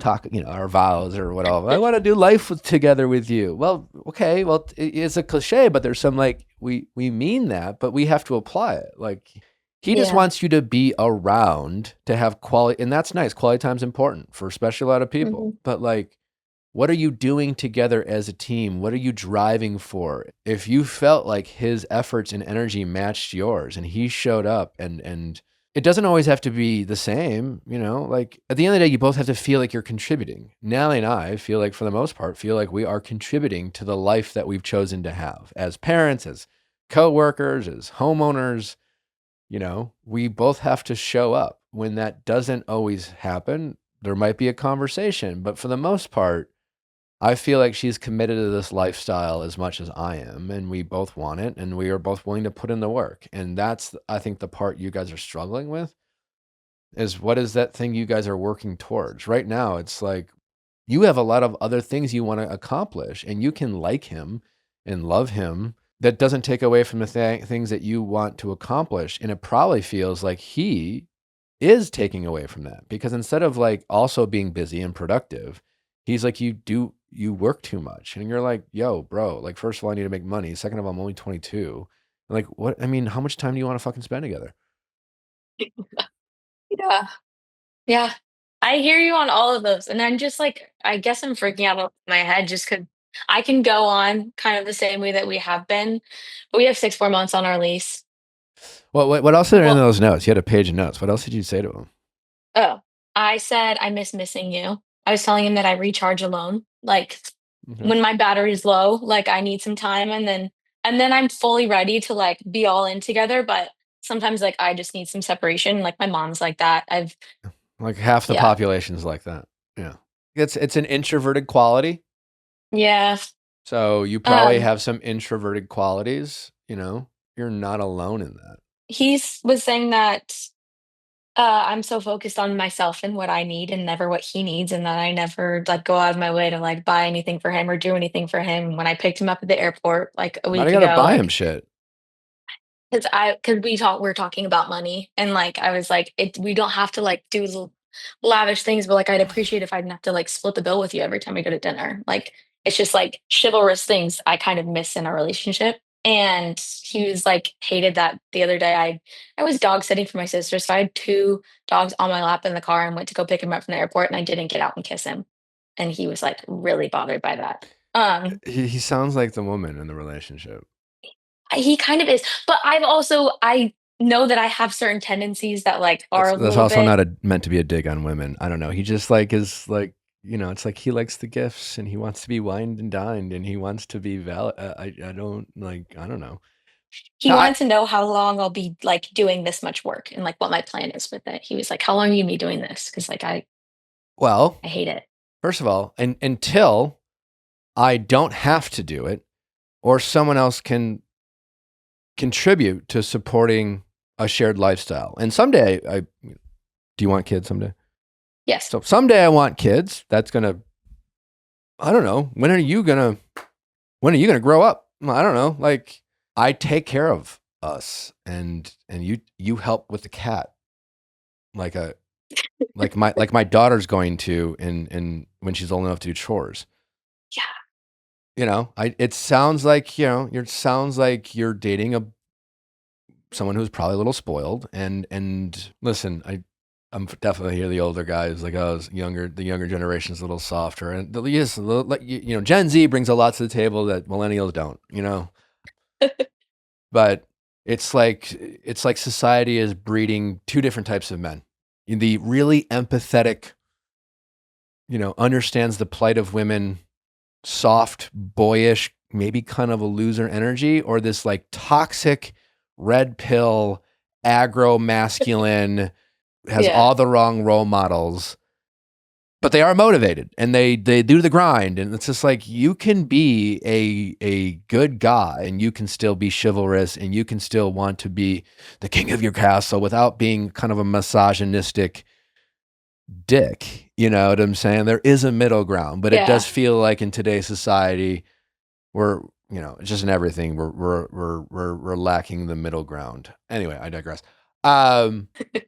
talk, our vows or whatever. I want to do life together with you. Well, okay. Well, it's a cliche, but there's some like, we mean that, but we have to apply it. Like he just wants you to be around to have quality. And that's nice. Quality time's important for especially a lot of people, but like, what are you doing together as a team? What are you driving for? If you felt like his efforts and energy matched yours and he showed up and it doesn't always have to be the same, like at the end of the day, you both have to feel like you're contributing. Nally and I feel like for the most part, feel like we are contributing to the life that we've chosen to have as parents, as coworkers, as homeowners. We both have to show up. When that doesn't always happen, there might be a conversation, but for the most part, I feel like she's committed to this lifestyle as much as I am, and we both want it, and we are both willing to put in the work. And that's, I think, the part you guys are struggling with is what is that thing you guys are working towards? Right now, it's like you have a lot of other things you want to accomplish, and you can like him and love him. That doesn't take away from the things that you want to accomplish. And it probably feels like he is taking away from that because instead of like also being busy and productive, he's like, you work too much. And you're like, yo, bro, like, first of all, I need to make money. Second of all, I'm only 22. Like, what? I mean, how much time do you want to fucking spend together? Yeah. Yeah. I hear you on all of those, and I'm just like, I guess I'm freaking out of my head just because I can go on kind of the same way that we have been, but we have 6 more months on our lease. What else are in Well, those notes? You had a page of notes. What else did you say to him? oh, I said, "I miss missing you." I was telling him that I recharge alone, like, Okay. when my battery's low, like, I need some time, and then I'm fully ready to, like, be all in together, but sometimes, like, I just need some separation, like, my mom's like that. Like half the Yeah. population's like that. Yeah. It's an introverted quality. Yeah. So you probably Um, have some introverted qualities, You're not alone in that. he's was saying that, I'm so focused on myself and what I need and never what he needs, and that I never, like, go out of my way to, like, buy anything for him or do anything for him. When I picked him up at the airport, like, a Why do week you gotta ago, buy him like, shit? because we're talking about money, and, like, I was like, we don't have to, like, do lavish things, but, like, I'd appreciate if I didn't have to, like, split the bill with you every time we go to dinner. Like, it's just, like, chivalrous things I kind of miss in a relationship, and he was, like, hated that the other day. I was dog sitting for my sister, so I had 2 dogs on my lap in the car and went to go pick him up from the airport, and I didn't get out and kiss him, and he was, like, really bothered by that. Um, He sounds like the woman in the relationship. he kind of is, but I know that I have certain tendencies that, like, are a That's little also bit. not meant to be a dig on women. I don't know. He just like is like it's like he likes the gifts and he wants to be wined and dined and he wants to be valid. I don't like. I don't know. He I wanted to know how long I'll be, like, doing this much work and, like, what my plan is with it. He was like, "How long are you me doing this?" Because, like, well, I hate it. first of all, and until I don't have to do it, or someone else can contribute to supporting a shared lifestyle. And someday, do you want kids someday? Yes. So someday I want kids. That's gonna. I don't know. When are you gonna grow up? Well, I don't know. Like I take care of us, and you help with the cat, like a like my daughter's going to in when she's old enough to do chores. Yeah. It sounds like sounds like you're dating someone who's probably a little spoiled. And listen, I'm definitely here. The older guys like, oh, the younger generation's a little softer, and yes, like Gen Z brings a lot to the table that millennials don't. But it's like society is breeding two different types of men. The really empathetic, understands the plight of women, soft, boyish, maybe kind of a loser energy, or this like toxic, red pill, aggro masculine, has Yeah. all the wrong role models, but they are motivated and they do the grind. And it's just like you can be a good guy and you can still be chivalrous and you can still want to be the king of your castle without being kind of a misogynistic dick. You know what I'm saying? There is a middle ground, but it Yeah. does feel like in today's society we're just in everything we're lacking the middle ground. Anyway, I digress.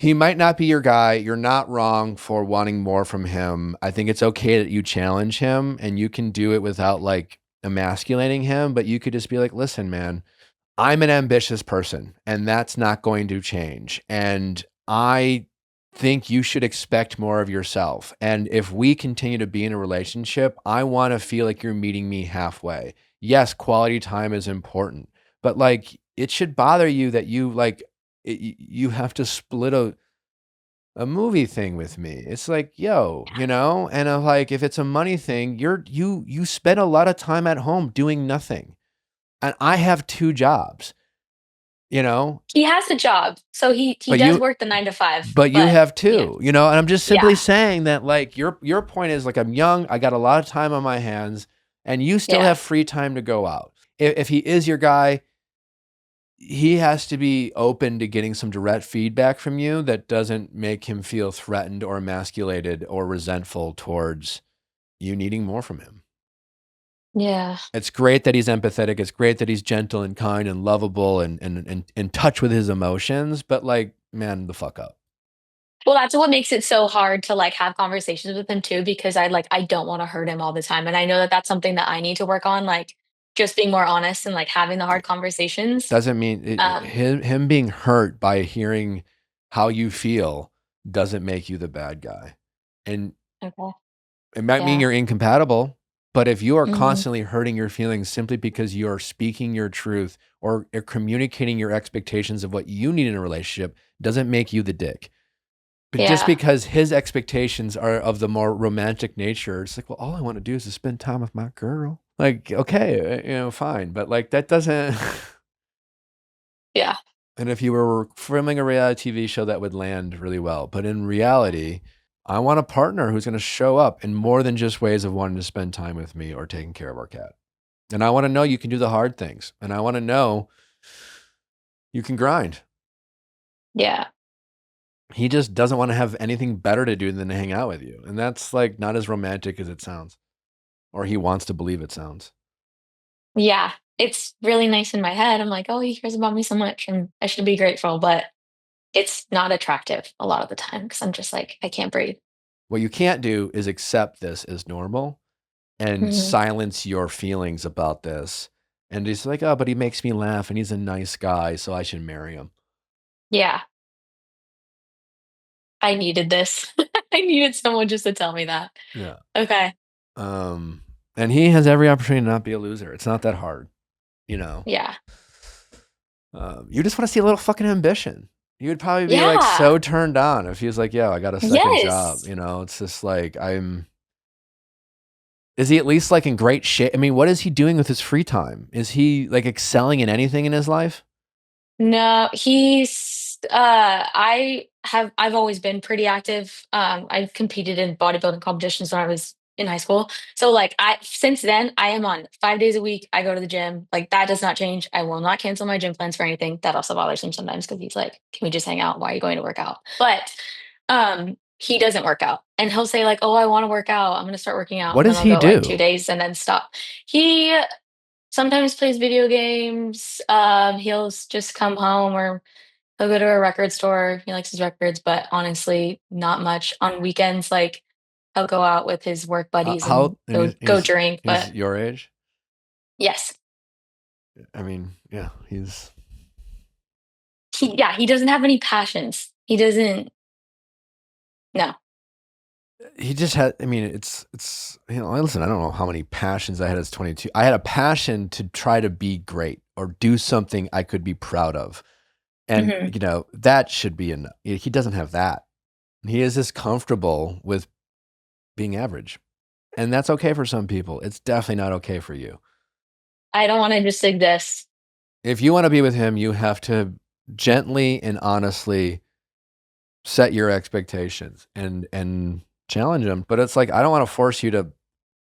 He might not be your guy. You're not wrong for wanting more from him. I think it's okay that you challenge him and you can do it without like emasculating him, but you could just be like, listen, man, I'm an ambitious person and that's not going to change. And I think you should expect more of yourself. And if we continue to be in a relationship, I want to feel like you're meeting me halfway. Yes, quality time is important, but like it should bother you that you have to split a movie thing with me. It's like, yo, and I'm like, if it's a money thing, you spend a lot of time at home doing nothing. And I have two jobs, you know, He has a job, so he but does you work the 9 to 5, but you but have yeah. two, and I'm just simply Yeah. saying that like your point is like I'm young, I got a lot of time on my hands, and you still Yeah. have free time to go out. If he is your guy, he has to be open to getting some direct feedback from you that doesn't make him feel threatened or emasculated or resentful towards you needing more from him. Yeah. It's great that he's empathetic. It's great that he's gentle and kind and lovable and in touch with his emotions, but like, man, the fuck up. Well, that's what makes it so hard to, like, have conversations with him too, because I don't wanna hurt him all the time, and I know that that's something that I need to work on, like, just being more honest and like having the hard conversations. Doesn't mean him being hurt by hearing how you feel doesn't make you the bad guy. And Okay. it might mean Yeah. you're incompatible, but if you are Mhm. constantly hurting your feelings simply because you are speaking your truth or communicating your expectations of what you need in a relationship, doesn't make you the dick. But just Yeah. because his expectations are of the more romantic nature, it's like, well, all I want to do is to spend time with my girl. Like, okay, fine. But like, that doesn't. Yeah. And if you were filming a reality TV show, that would land really well. But in reality, I want a partner who's going to show up in more than just ways of wanting to spend time with me or taking care of our cat. And I want to know you can do the hard things. And I want to know you can grind. Yeah. He just doesn't want to have anything better to do than to hang out with you. And that's like not as romantic as it sounds, or he wants to believe it sounds. Yeah. It's really nice in my head. I'm like, oh, he cares about me so much and I should be grateful. But it's not attractive a lot of the time because I'm just like, I can't breathe. What you can't do is accept this as normal and Mhm. silence your feelings about this. And he's like, oh, but he makes me laugh and he's a nice guy, so I should marry him. Yeah. I needed this. I needed someone just to tell me that. Yeah. Okay. And he has every opportunity to not be a loser. It's not that hard, Yeah. You just want to see a little fucking ambition. You would probably be like Yeah. so turned on if he was like, yeah, I got a second job. Yes. It's just like, is he at least like in great shape? I mean, what is he doing with his free time? Is he like excelling in anything in his life? No, I've always been pretty active. I've competed in bodybuilding competitions when I was in high school. So like since then I am on 5 days a week. I go to the gym. Like that does not change. I will not cancel my gym plans for anything. That also bothers him sometimes because he's like, can we just hang out? Why are you going to work out? But he doesn't work out. And he'll say, like, oh, I want to work out. I'm gonna start working out. What And does then I'll he go like do? 2 days and then stop. He sometimes plays video games. He'll just come home or he'll go to a record store. He likes his records, but honestly, not much. On weekends, like he'll go out with his work buddies and go drink. He's But your age? yes, I mean, yeah, he doesn't have any passions. He doesn't. No. he just had, I mean, it's, listen, I don't know how many passions I had as 22. I had a passion to try to be great or do something I could be proud of. And, Mhm. that should be enough. He doesn't have that. He is just comfortable with being average. And that's okay for some people. It's definitely not okay for you. I don't want to just exist. If you want to be with him, you have to gently and honestly set your expectations and challenge him. But it's like, I don't want to force you to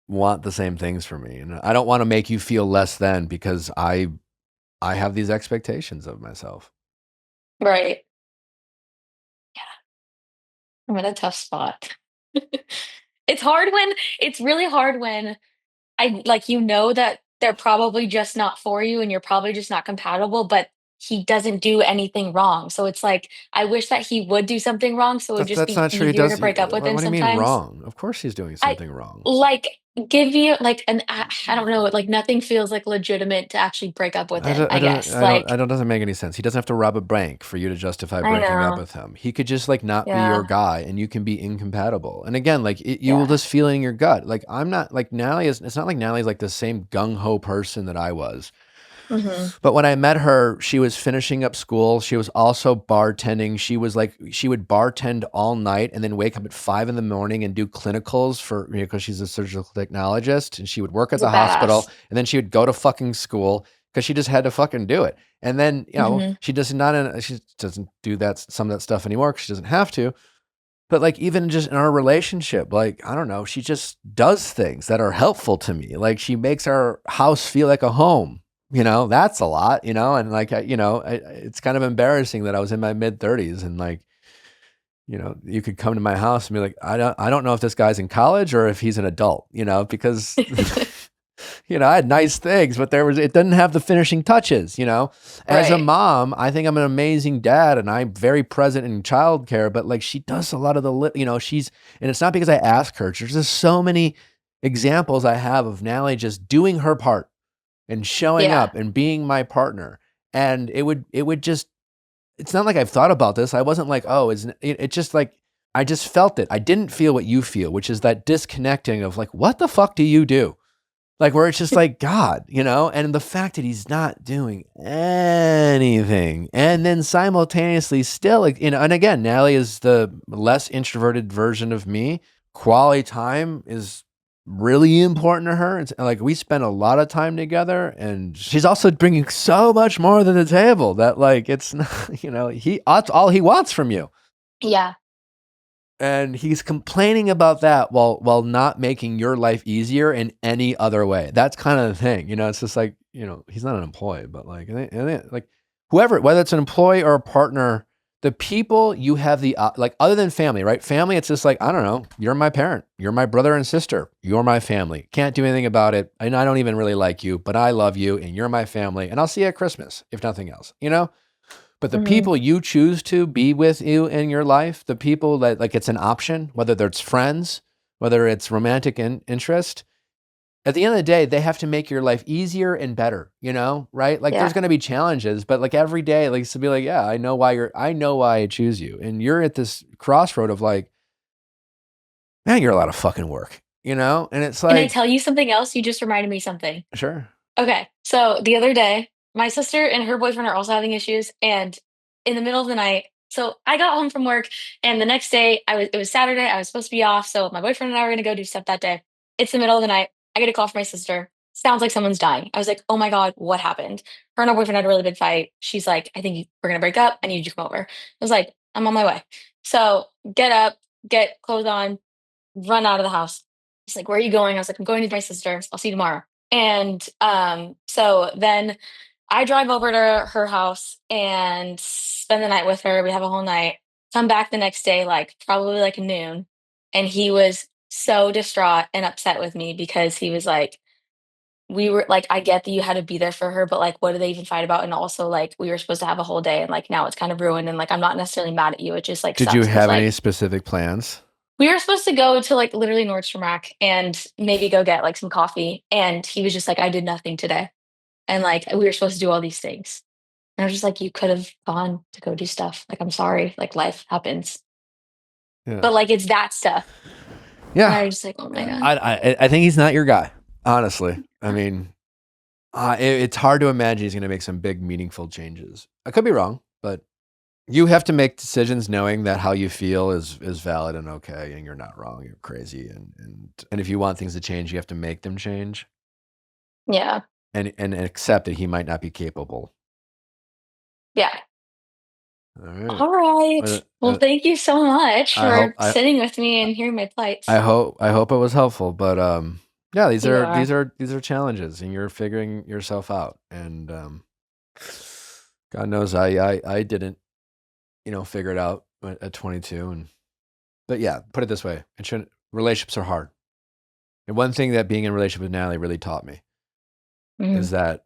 want the same things for me. And I don't want to make you feel less than because I have these expectations of myself. Right. Yeah. I'm in a tough spot. It's really hard when that they're probably just not for you and you're probably just not compatible, but he doesn't do anything wrong. So it's like, I wish that he would do something wrong so it would just That's be not true. He easier to does. break up with him What do you mean sometimes. wrong? Of course he's doing I something wrong. like give you like an I don't know, like nothing feels like legitimate to actually break up with him, I guess. Doesn't make any sense. He doesn't have to rob a bank for you to justify I breaking up know. with him. He could just like not be Yeah. your guy and you can be incompatible. And again, like you will Yeah. just feel in your gut. Like I'm not like it's not like Natalie's like the same gung-ho person that I was. Mhm. But when I met her, she was finishing up school. She was also bartending. She would bartend all night and then wake up at 5 a.m. and do clinicals for, because she's a surgical technologist, and she would work at He's a the hospital badass. and then she would go to fucking school because she just had to fucking do it. And then, Mhm. she doesn't do some of that stuff anymore because she doesn't have to. But like even just in our relationship, like, I don't know, she just does things that are helpful to me. Like she makes our house feel like a home. That's a lot, and like, it's kind of embarrassing that I was in my mid 30s and like, you could come to my house and be like, I don't know if this guy's in college or if he's an adult, because, I had nice things, but it doesn't have the finishing touches, As a Right. mom, I think I'm an amazing dad and I'm very present in childcare, but like she does a lot of and it's not because I ask her. There's just so many examples I have of Natalie just doing her part. and showing Yeah. up and being my partner. And it would just, it's not like I've thought about this. I wasn't like, oh, it just like, I just felt it. I didn't feel what you feel, which is that disconnecting of like, what the fuck do you do? Like where it's just like, God, and the fact that he's not doing anything. And then simultaneously still, like, and again, Natalie is the less introverted version of me. Quality time is really important to her. It's like we spend a lot of time together, and she's also bringing so much more to the table that like, it's not, that's all he wants from you. Yeah. And he's complaining about that while not making your life easier in any other way. That's kind of the thing, it's just like, he's not an employee, but like, like whoever, whether it's an employee or a partner, the people you have like other than family, right? Family, it's just like, I don't know, you're my parent, you're my brother and sister, you're my family. Can't do anything about it. And I don't even really like you, but I love you and you're my family. And I'll see you at Christmas, if nothing else, But the people you choose to be with you in your life, the people that like it's an option, whether it's friends, whether it's romantic interest, at the end of the day, they have to make your life easier and better, right? Like there's going to be challenges, but like every day, like to be like, yeah, I know why I choose you. And you're at this crossroad of like, man, you're a lot of fucking work, And it's like, Can I tell you something else? You just reminded me something. Sure. Okay. So the other day, my sister and her boyfriend are also having issues. And in the middle of the night, so I got home from work, and the next day it was Saturday. I was supposed to be off. So my boyfriend and I were going to go do stuff that day. It's the middle of the night. I get a call from my sister. Sounds like someone's dying. I was like, oh my God, what happened? Her and her boyfriend had a really big fight. She's like, I think we're going to break up. I need you to come over. I was like, I'm on my way. So get up, get clothes on, run out of the house. She's like, where are you going? I was like, I'm going to my sister. I'll see you tomorrow. And so then I drive over to her house and spend the night with her. We have a whole night. Come back the next day, like probably like noon. And he was so distraught and upset with me because he was like, we were like, I get that you had to be there for her, but like, what did they even fight about? And also, like, we were supposed to have a whole day, and like now it's kind of ruined. And like, I'm not necessarily mad at you. It just like, Did sucks you 'cause, have like, any specific plans? we were supposed to go to like literally Nordstrom Rack and maybe go get like some coffee. And he was just like, I did nothing today. And like, we were supposed to do all these things. And I was just like, you could have gone to go do stuff. Like, I'm sorry. Like, life happens. Yeah. But like, it's that stuff. Yeah. And I was just like, oh my God. I think he's not your guy, honestly. I mean, it's hard to imagine he's going to make some big, meaningful changes. I could be wrong, but you have to make decisions knowing that how you feel is valid and okay, and you're not wrong. You're crazy, and if you want things to change, you have to make them change. Yeah. And accept that he might not be capable. Yeah. All right. Well, thank you so much for sitting with me and hearing my plights. I hope it was helpful, but yeah, these are challenges, and you're figuring yourself out, and God knows I didn't, figure it out at 22, but yeah, put it this way, relationships are hard, and one thing that being in a relationship with Natalie really taught me is that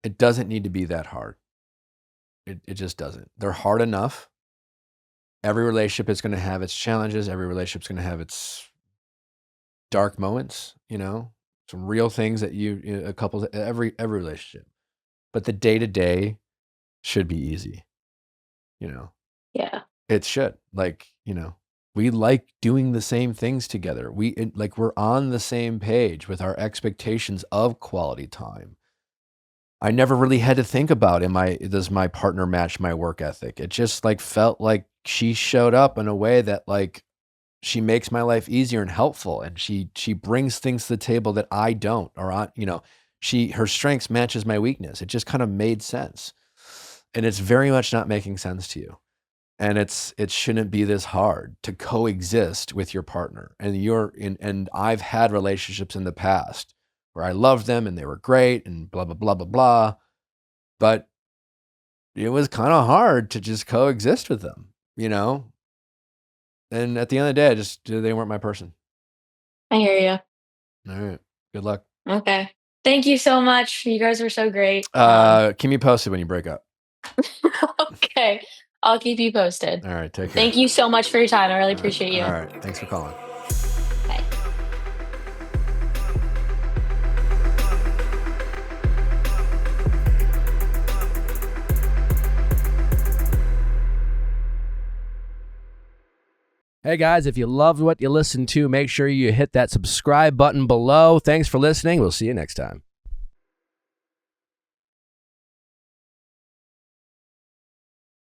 it doesn't need to be that hard. It just doesn't. They're hard enough. Every relationship is going to have its challenges. Every relationship is going to have its dark moments, some real things that every relationship. But the day-to-day should be easy, Yeah. It should. Like, we like doing the same things together. We're on the same page with our expectations of quality time. I never really had to think about, does my partner match my work ethic? It just like felt like she showed up in a way that like she makes my life easier and helpful, and she brings things to the table that I don't, or her strengths matches my weakness. It just kind of made sense, and it's very much not making sense to you, and it shouldn't be this hard to coexist with your partner. And I've had relationships in the past where I loved them and they were great and blah, blah, blah, blah, blah. But it was kind of hard to just coexist with them, And at the end of the day, they weren't my person. I hear you. All right. Good luck. Okay. Thank you so much. You guys were so great. Keep me posted when you break up. Okay. I'll keep you posted. All right. Take care. Thank you so much for your time. I really appreciate you. All right. Thanks for calling. Bye. Hey guys, if you loved what you listened to, make sure you hit that subscribe button below. Thanks for listening. We'll see you next time.